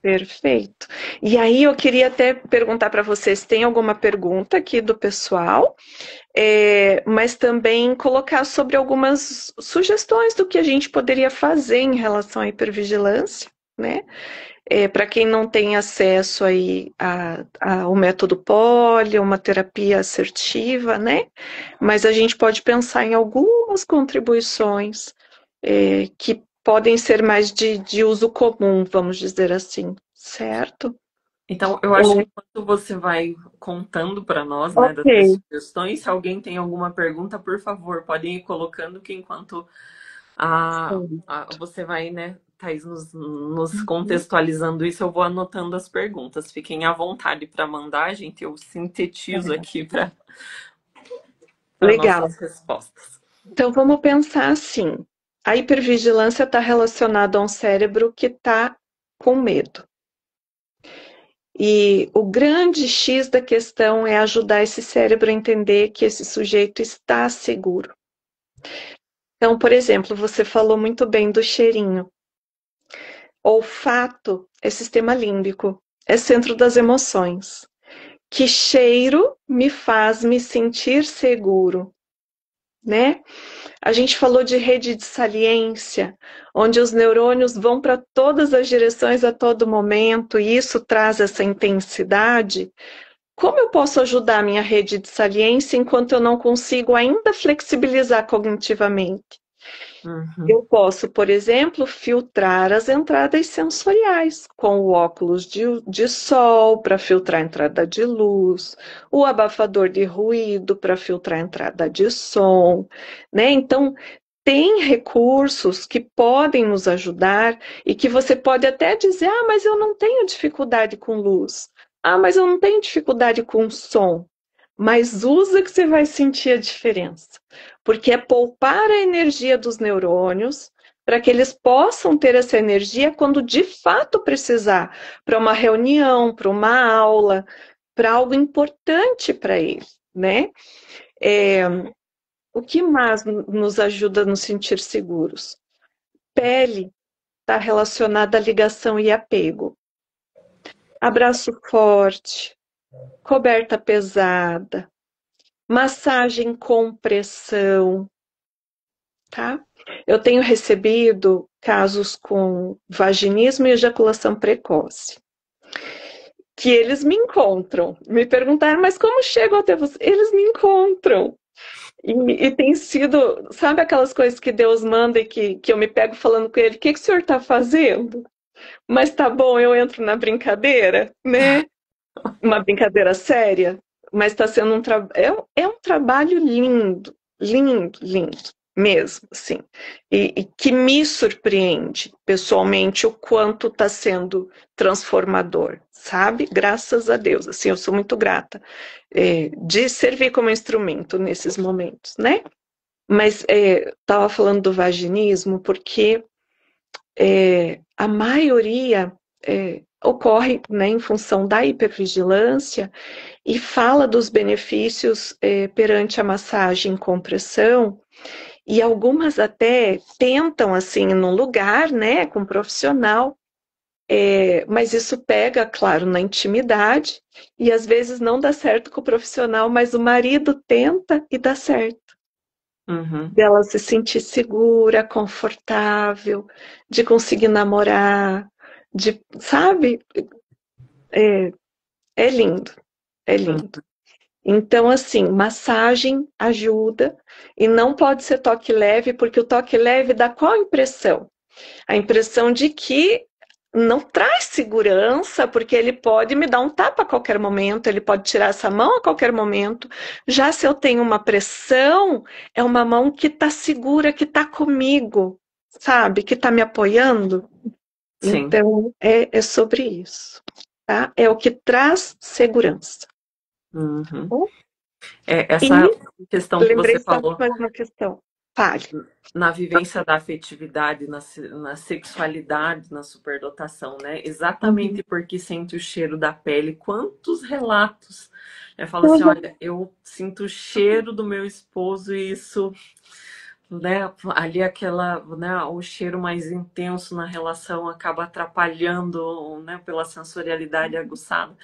Perfeito. E aí eu queria até perguntar para vocês, tem alguma pergunta aqui do pessoal? Mas também colocar sobre algumas sugestões do que a gente poderia fazer em relação à hipervigilância, né? Para quem não tem acesso aí ao método POLI, uma terapia assertiva, né? Mas a gente pode pensar em algumas contribuições que podem ser mais de uso comum, vamos dizer assim, certo? Então, eu acho que Ou- enquanto você vai contando para nós, né, das suas Ok. sugestões, se alguém tem alguma pergunta, por favor, podem ir colocando que enquanto você vai, né, Thaís, nos contextualizando isso, eu vou anotando as perguntas. Fiquem à vontade para mandar, gente. Eu sintetizo aqui para Legal. nossas respostas. Então vamos pensar assim: a hipervigilância está relacionada a um cérebro que está com medo. E o grande X da questão é ajudar esse cérebro a entender que esse sujeito está seguro. Então, por exemplo, você falou muito bem do cheirinho. Olfato é sistema límbico, é centro das emoções. Que cheiro me faz me sentir seguro, né? A gente falou de rede de saliência, onde os neurônios vão para todas as direções a todo momento, e isso traz essa intensidade. Como eu posso ajudar a minha rede de saliência enquanto eu não consigo ainda flexibilizar cognitivamente? Uhum. Eu posso, por exemplo, filtrar as entradas sensoriais com o óculos de sol para filtrar a entrada de luz, o abafador de ruído para filtrar a entrada de som, né? Então, tem recursos que podem nos ajudar e que você pode até dizer: ah, mas eu não tenho dificuldade com luz. Ah, mas eu não tenho dificuldade com som. Mas usa que você vai sentir a diferença. Porque é poupar a energia dos neurônios para que eles possam ter essa energia quando de fato precisar, para uma reunião, para uma aula, para algo importante para eles, né? É, o que mais nos ajuda a nos sentir seguros? Pele está relacionada à ligação e apego. Abraço forte, coberta pesada, massagem com pressão, tá? Eu tenho recebido casos com vaginismo e ejaculação precoce, que eles me encontram, me perguntaram, mas como chego até você? Eles me encontram. E tem sido, sabe aquelas coisas que Deus manda e que eu me pego falando com ele, o que o senhor está fazendo? Mas tá bom, eu entro na brincadeira, né? Uma brincadeira séria, mas está sendo é um trabalho lindo, lindo, lindo, mesmo, assim. E que me surpreende, pessoalmente, o quanto está sendo transformador, sabe? Graças a Deus, assim, eu sou muito grata de servir como instrumento nesses momentos, né? Mas estava falando do vaginismo porque a maioria ocorre, né, em função da hipervigilância e fala dos benefícios perante a massagem com pressão, e algumas até tentam, assim, num lugar, né, com um profissional, mas isso pega, claro, na intimidade, e às vezes não dá certo com o profissional, mas o marido tenta e dá certo. Uhum. Dela se sentir segura, confortável, de conseguir namorar, sabe? É, é lindo, é lindo. Uhum. Então, assim, massagem ajuda e não pode ser toque leve, porque o toque leve dá qual impressão? A impressão de que não traz segurança, porque ele pode me dar um tapa a qualquer momento, ele pode tirar essa mão a qualquer momento. Já se eu tenho uma pressão, é uma mão que está segura, que está comigo, sabe? Que está me apoiando. Sim. Então, é sobre isso, tá? É o que traz segurança. Uhum. Bom, Essa e questão que lembrei você só de falou mais uma questão. Fale. na vivência da afetividade, na sexualidade, na superdotação, né? Uhum. Exatamente porque sente o cheiro da pele. Quantos relatos? Eu falo assim, Uhum. olha, eu sinto o cheiro do meu esposo e isso, né, ali aquela, né, o cheiro mais intenso na relação acaba atrapalhando, né, pela sensorialidade aguçada.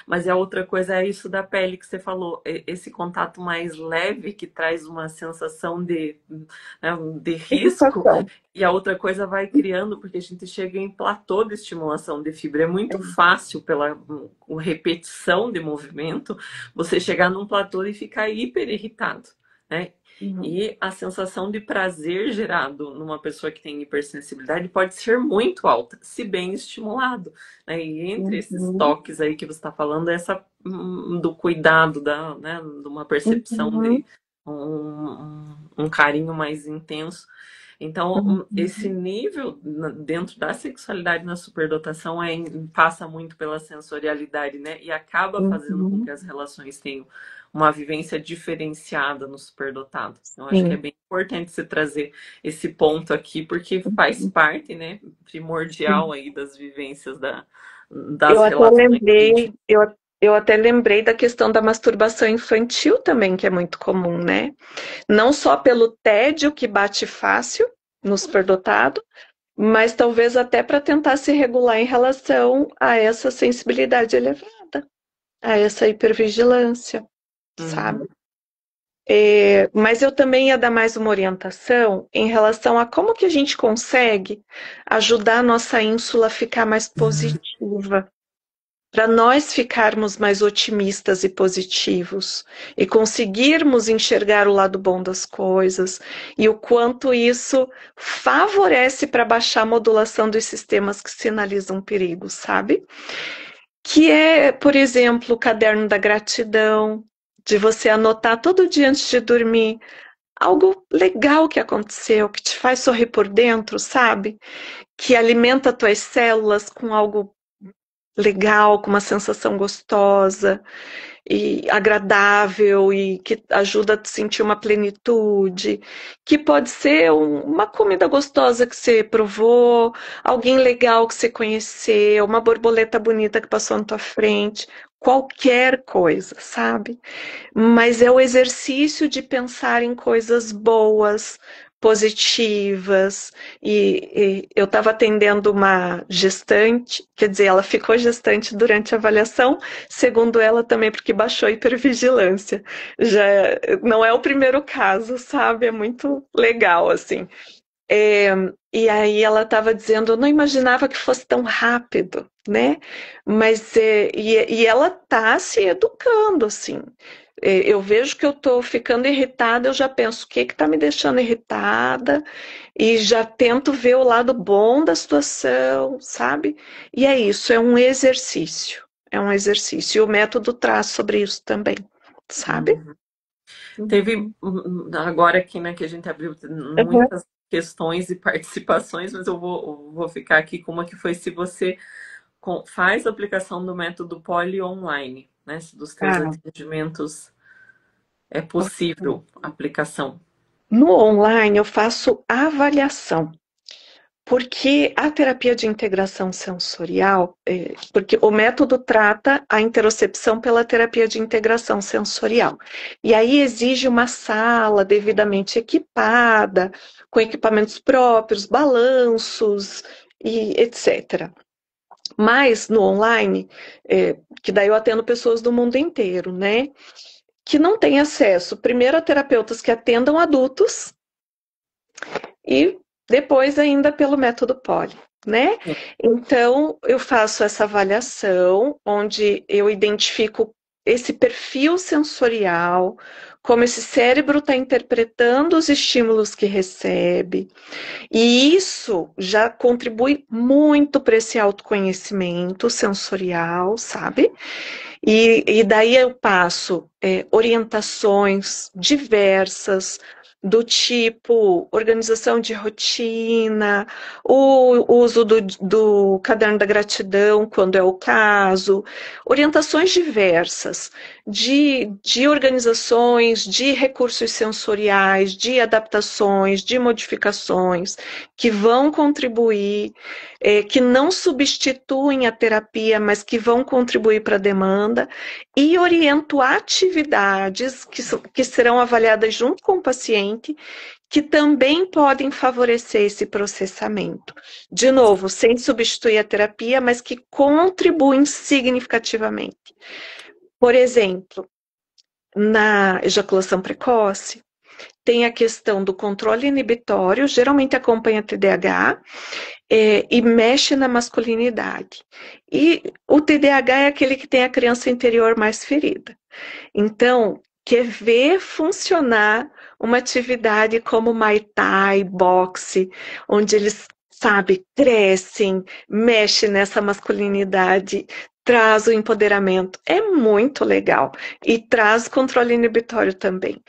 Mas a outra coisa é isso da pele que você falou, esse contato mais leve que traz uma sensação né, de risco, Irritação. e a outra coisa vai criando, porque a gente chega em platô de estimulação de fibra. É muito fácil, pela repetição de movimento, você chegar num platô e ficar hiper irritado, né? Uhum. E a sensação de prazer gerado numa pessoa que tem hipersensibilidade pode ser muito alta, se bem estimulado, né? E entre esses Uhum. toques aí que você está falando, essa do cuidado, né, de uma percepção Uhum. de um carinho mais intenso. Então, esse Uhum. nível dentro da sexualidade na superdotação passa muito pela sensorialidade, né? E acaba fazendo com Uhum. que as relações tenham uma vivência diferenciada no superdotado. Eu acho que é Sim. bem importante você trazer esse ponto aqui, porque faz Uhum. parte, né, primordial Sim. aí das vivências Eu das até relações lembrei, íntimas. eu até lembrei da questão da masturbação infantil também, que é muito comum, né? Não só pelo tédio que bate fácil no superdotado, mas talvez até para tentar se regular em relação a essa sensibilidade elevada, a essa hipervigilância, sabe? Uhum, Mas eu também ia dar mais uma orientação em relação a como que a gente consegue ajudar a nossa ínsula a ficar mais positiva. para nós ficarmos mais otimistas e positivos e conseguirmos enxergar o lado bom das coisas e o quanto isso favorece para baixar a modulação dos sistemas que sinalizam perigo, sabe? Que é, por exemplo, o caderno da gratidão, de você anotar todo dia antes de dormir algo legal que aconteceu, que te faz sorrir por dentro, sabe? Que alimenta tuas células com algo legal, com uma sensação gostosa e agradável e que ajuda a te sentir uma plenitude, que pode ser uma comida gostosa que você provou, alguém legal que você conheceu, uma borboleta bonita que passou na tua frente, qualquer coisa, sabe? Mas é o exercício de pensar em coisas boas, positivas. E eu estava atendendo uma gestante, quer dizer, ela ficou gestante durante a avaliação, segundo ela também, porque baixou a hipervigilância. Já não é o primeiro caso, sabe? É muito legal, assim. É, e aí ela estava dizendo, eu não imaginava que fosse tão rápido, né? Mas e ela está se educando, assim. Eu vejo que eu estou ficando irritada, eu já penso o que está me deixando irritada e já tento ver o lado bom da situação, sabe? E é isso, é um exercício. É um exercício. E o método traz sobre isso também, sabe? Uhum. Teve agora aqui, né, que a gente abriu Uhum. muitas questões e participações, mas eu vou ficar aqui com uma que foi se você faz a aplicação do método Poli online, né? Se dos teus Ah, atendimentos é ok. possível a aplicação. No online eu faço avaliação. Porque a terapia de integração sensorial, porque o método trata a interocepção pela terapia de integração sensorial. E aí exige uma sala devidamente equipada, com equipamentos próprios, balanços e etc. Mas no online, que daí eu atendo pessoas do mundo inteiro, né? Que não têm acesso, primeiro, a terapeutas que atendam adultos e depois ainda pelo método POLI, né? Sim, Então, eu faço essa avaliação, onde eu identifico esse perfil sensorial, como esse cérebro está interpretando os estímulos que recebe, e isso já contribui muito para esse autoconhecimento sensorial, sabe? E daí eu passo orientações diversas do tipo organização de rotina, o uso do caderno da gratidão, quando é o caso, orientações diversas de organizações, de recursos sensoriais, de adaptações, de modificações que vão contribuir, que não substituem a terapia, mas que vão contribuir para a demanda, e oriento atividades que serão avaliadas junto com o paciente, que também podem favorecer esse processamento. De novo, sem substituir a terapia, mas que contribuem significativamente. Por exemplo, na ejaculação precoce, tem a questão do controle inibitório, geralmente acompanha TDAH, e mexe na masculinidade. E o TDAH é aquele que tem a criança interior mais ferida. Então, quer ver funcionar uma atividade como Muay Thai, boxe, onde eles, sabe, crescem, mexe nessa masculinidade, traz o empoderamento. É muito legal. E traz controle inibitório também.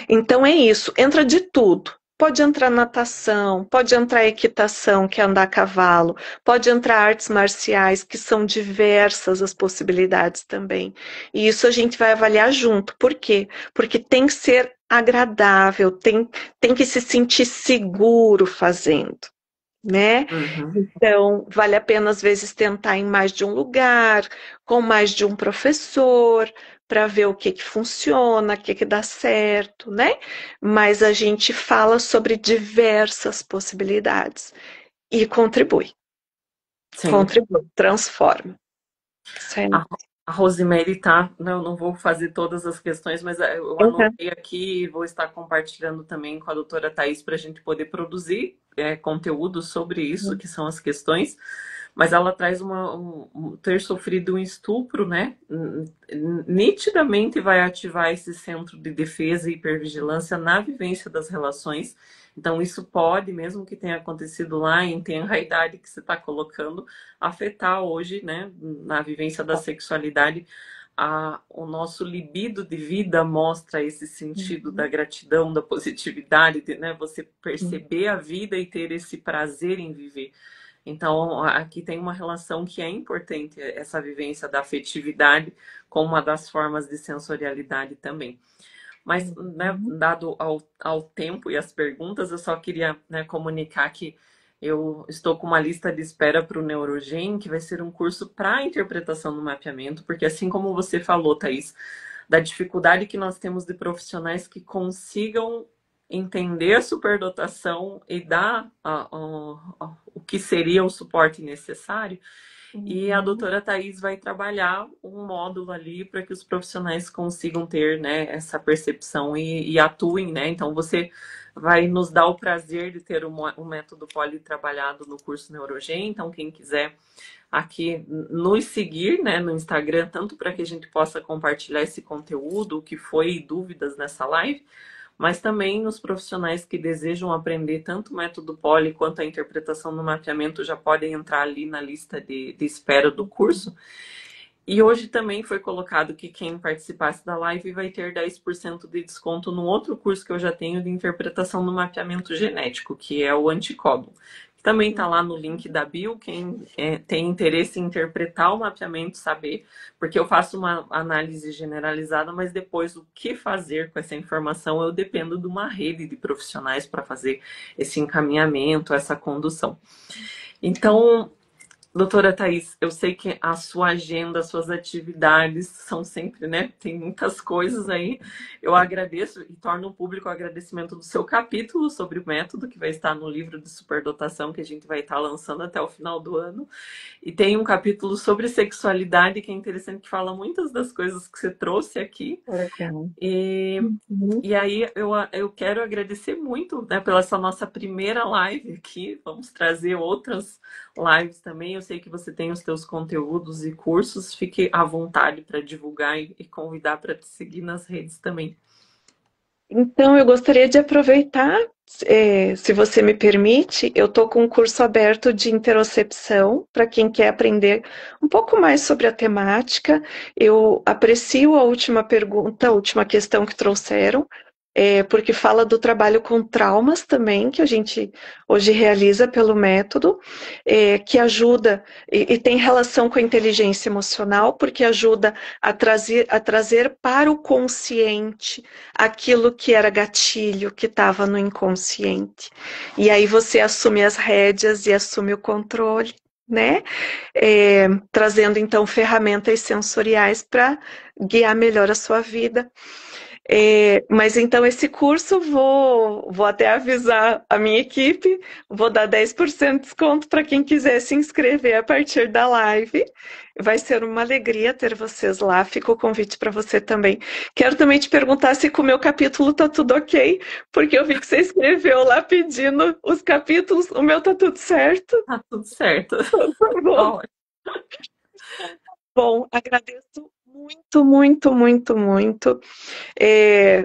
Então é isso, entra de tudo. Pode entrar natação, pode entrar equitação, que é andar a cavalo, pode entrar artes marciais, que são diversas as possibilidades também. E isso a gente vai avaliar junto. Por quê? Porque tem que ser agradável, tem que se sentir seguro fazendo, né? uhum. Então, vale a pena, às vezes, tentar em mais de um lugar, com mais de um professor, para ver o que que funciona, o que que dá certo, né? Mas a gente fala sobre diversas possibilidades e Sim. contribui, transforma. Certo? A, a Rosemary tá. Não, eu não vou fazer todas as questões, mas eu Uhum. anotei aqui e vou estar compartilhando também com a doutora Thais para a gente poder produzir conteúdo sobre isso, que são as questões. mas ela traz ter sofrido um estupro, né? Nitidamente vai ativar esse centro de defesa e hipervigilância na vivência das relações. Então, isso pode, mesmo que tenha acontecido lá em tenra idade que você está colocando, afetar hoje, né, na vivência da sexualidade. O nosso libido de vida mostra esse sentido da gratidão, da positividade, né? Você perceber a vida e ter esse prazer em viver. Então, aqui tem uma relação que é importante, essa vivência da afetividade como uma das formas de sensorialidade também. Mas, né, dado ao tempo e as perguntas, eu só queria, né, comunicar que eu estou com uma lista de espera para o Neurogen, que vai ser um curso para interpretação do mapeamento, porque assim como você falou, Thaís, da dificuldade que nós temos de profissionais que consigam entender a superdotação e dar o que seria o suporte necessário. E a doutora Thais vai trabalhar um módulo ali para que os profissionais consigam ter, né, essa percepção e atuem, né? Então você vai nos dar o prazer de ter um método poli trabalhado no curso Neurogen. Então quem quiser aqui nos seguir, né, no Instagram, tanto para que a gente possa compartilhar esse conteúdo, o que foi dúvidas nessa live, mas também nos profissionais que desejam aprender tanto o método Poli quanto a interpretação do mapeamento já podem entrar ali na lista de espera do curso. E hoje também foi colocado que quem participasse da live vai ter 10% de desconto no outro curso que eu já tenho de interpretação do mapeamento genético, que é o Anticóbulo. Também está lá no link da bio, quem tem interesse em interpretar o mapeamento, saber, porque eu faço uma análise generalizada, mas depois o que fazer com essa informação eu dependo de uma rede de profissionais para fazer esse encaminhamento, essa condução. Então, doutora Thais, eu sei que a sua agenda, as suas atividades são sempre, né? Tem muitas coisas aí. Eu agradeço e torno público o agradecimento do seu capítulo sobre o método, que vai estar no livro de superdotação que a gente vai estar lançando até o final do ano. E tem um capítulo sobre sexualidade, que é interessante, que fala muitas das coisas que você trouxe aqui. Legal. E aí eu quero agradecer muito, né, pela essa nossa primeira live aqui. Vamos trazer outras lives também. Eu sei que você tem os teus conteúdos e cursos. Fique à vontade para divulgar e convidar para te seguir nas redes também. Então, eu gostaria de aproveitar, se você me permite, eu estou com um curso aberto de interocepção para quem quer aprender um pouco mais sobre a temática. Eu aprecio a última pergunta, a última questão que trouxeram, porque fala do trabalho com traumas também, que a gente hoje realiza pelo método, que ajuda e tem relação com a inteligência emocional, porque ajuda a trazer para o consciente aquilo que era gatilho, que estava no inconsciente. E aí você assume as rédeas e assume o controle, né? Trazendo então ferramentas sensoriais para guiar melhor a sua vida. Mas então esse curso vou até avisar a minha equipe, vou dar 10% de desconto para quem quiser se inscrever a partir da live. Vai ser uma alegria ter vocês lá, fica o convite para você também. Quero também te perguntar se com o meu capítulo tá tudo ok, porque eu vi que você escreveu lá pedindo os capítulos, o meu tá tudo certo? Tá tudo certo. Tá bom. Bom, agradeço muito, muito, muito, muito.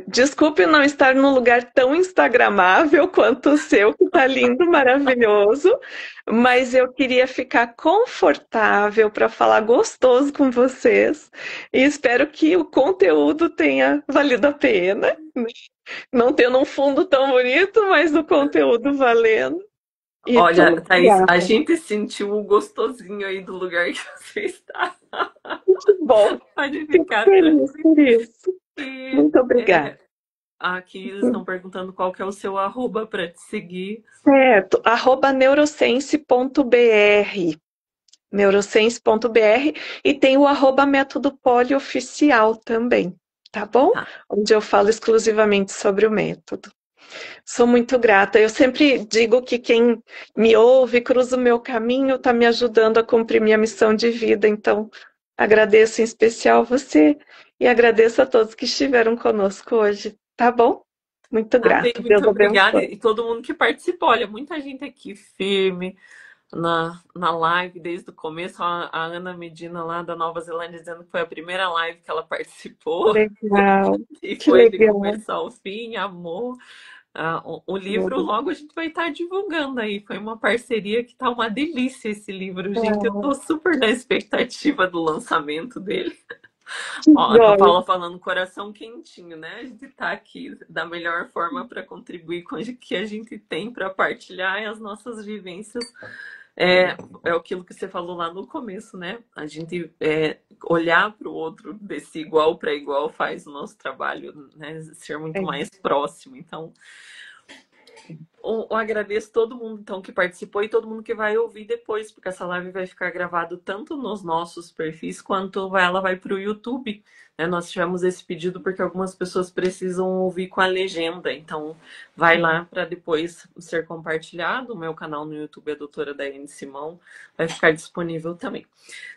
Desculpe não estar num lugar tão instagramável quanto o seu, que está lindo, maravilhoso, mas eu queria ficar confortável para falar gostoso com vocês e espero que o conteúdo tenha valido a pena, né? Não tendo um fundo tão bonito, mas o conteúdo valendo. Olha, Thaís, a gente sentiu o gostosinho aí do lugar que você está. Bom, Pode fico ficar feliz por isso. E, Muito obrigada. aqui eles estão perguntando qual que é o seu arroba para te seguir. Certo, @neurosense.br, neurosense.br, e tem o @método poli oficial também, tá bom? Tá. Onde eu falo exclusivamente sobre o método. Sou muito grata. Eu sempre digo que quem me ouve, cruza o meu caminho, está me ajudando a cumprir minha missão de vida. Então, agradeço em especial você e agradeço a todos que estiveram conosco hoje, tá bom? Muito Tá bem, grata. Deus muito obrigada. abençoe. E todo mundo que participou. Olha, muita gente aqui firme, na live desde o começo, a Ana Medina lá da Nova Zelândia dizendo que foi a primeira live que ela participou Legal, e que foi de legal. começo ao fim, amor. O livro logo a gente vai estar divulgando aí. Foi uma parceria que tá uma delícia esse livro, gente. Eu tô super na expectativa do lançamento dele. Que Ó, a joia. Paula falando coração quentinho, né? A gente tá aqui da melhor forma para contribuir com o que a gente tem para partilhar as nossas vivências. É aquilo que você falou lá no começo, né? A gente olhar para o outro desse igual para igual faz o nosso trabalho, né, ser muito É, mais próximo. Então, eu agradeço todo mundo então que participou e todo mundo que vai ouvir depois, porque essa live vai ficar gravada tanto nos nossos perfis quanto ela vai para o YouTube. Né? Nós tivemos esse pedido porque algumas pessoas precisam ouvir com a legenda, então vai lá para depois ser compartilhado. O meu canal no YouTube é Doutora Daiane Simão, vai ficar disponível também.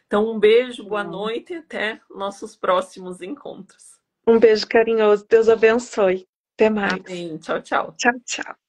Então, um beijo, boa noite e até nossos próximos encontros. um beijo carinhoso. Deus abençoe. Até mais. Amém. Tchau, tchau. Tchau, tchau.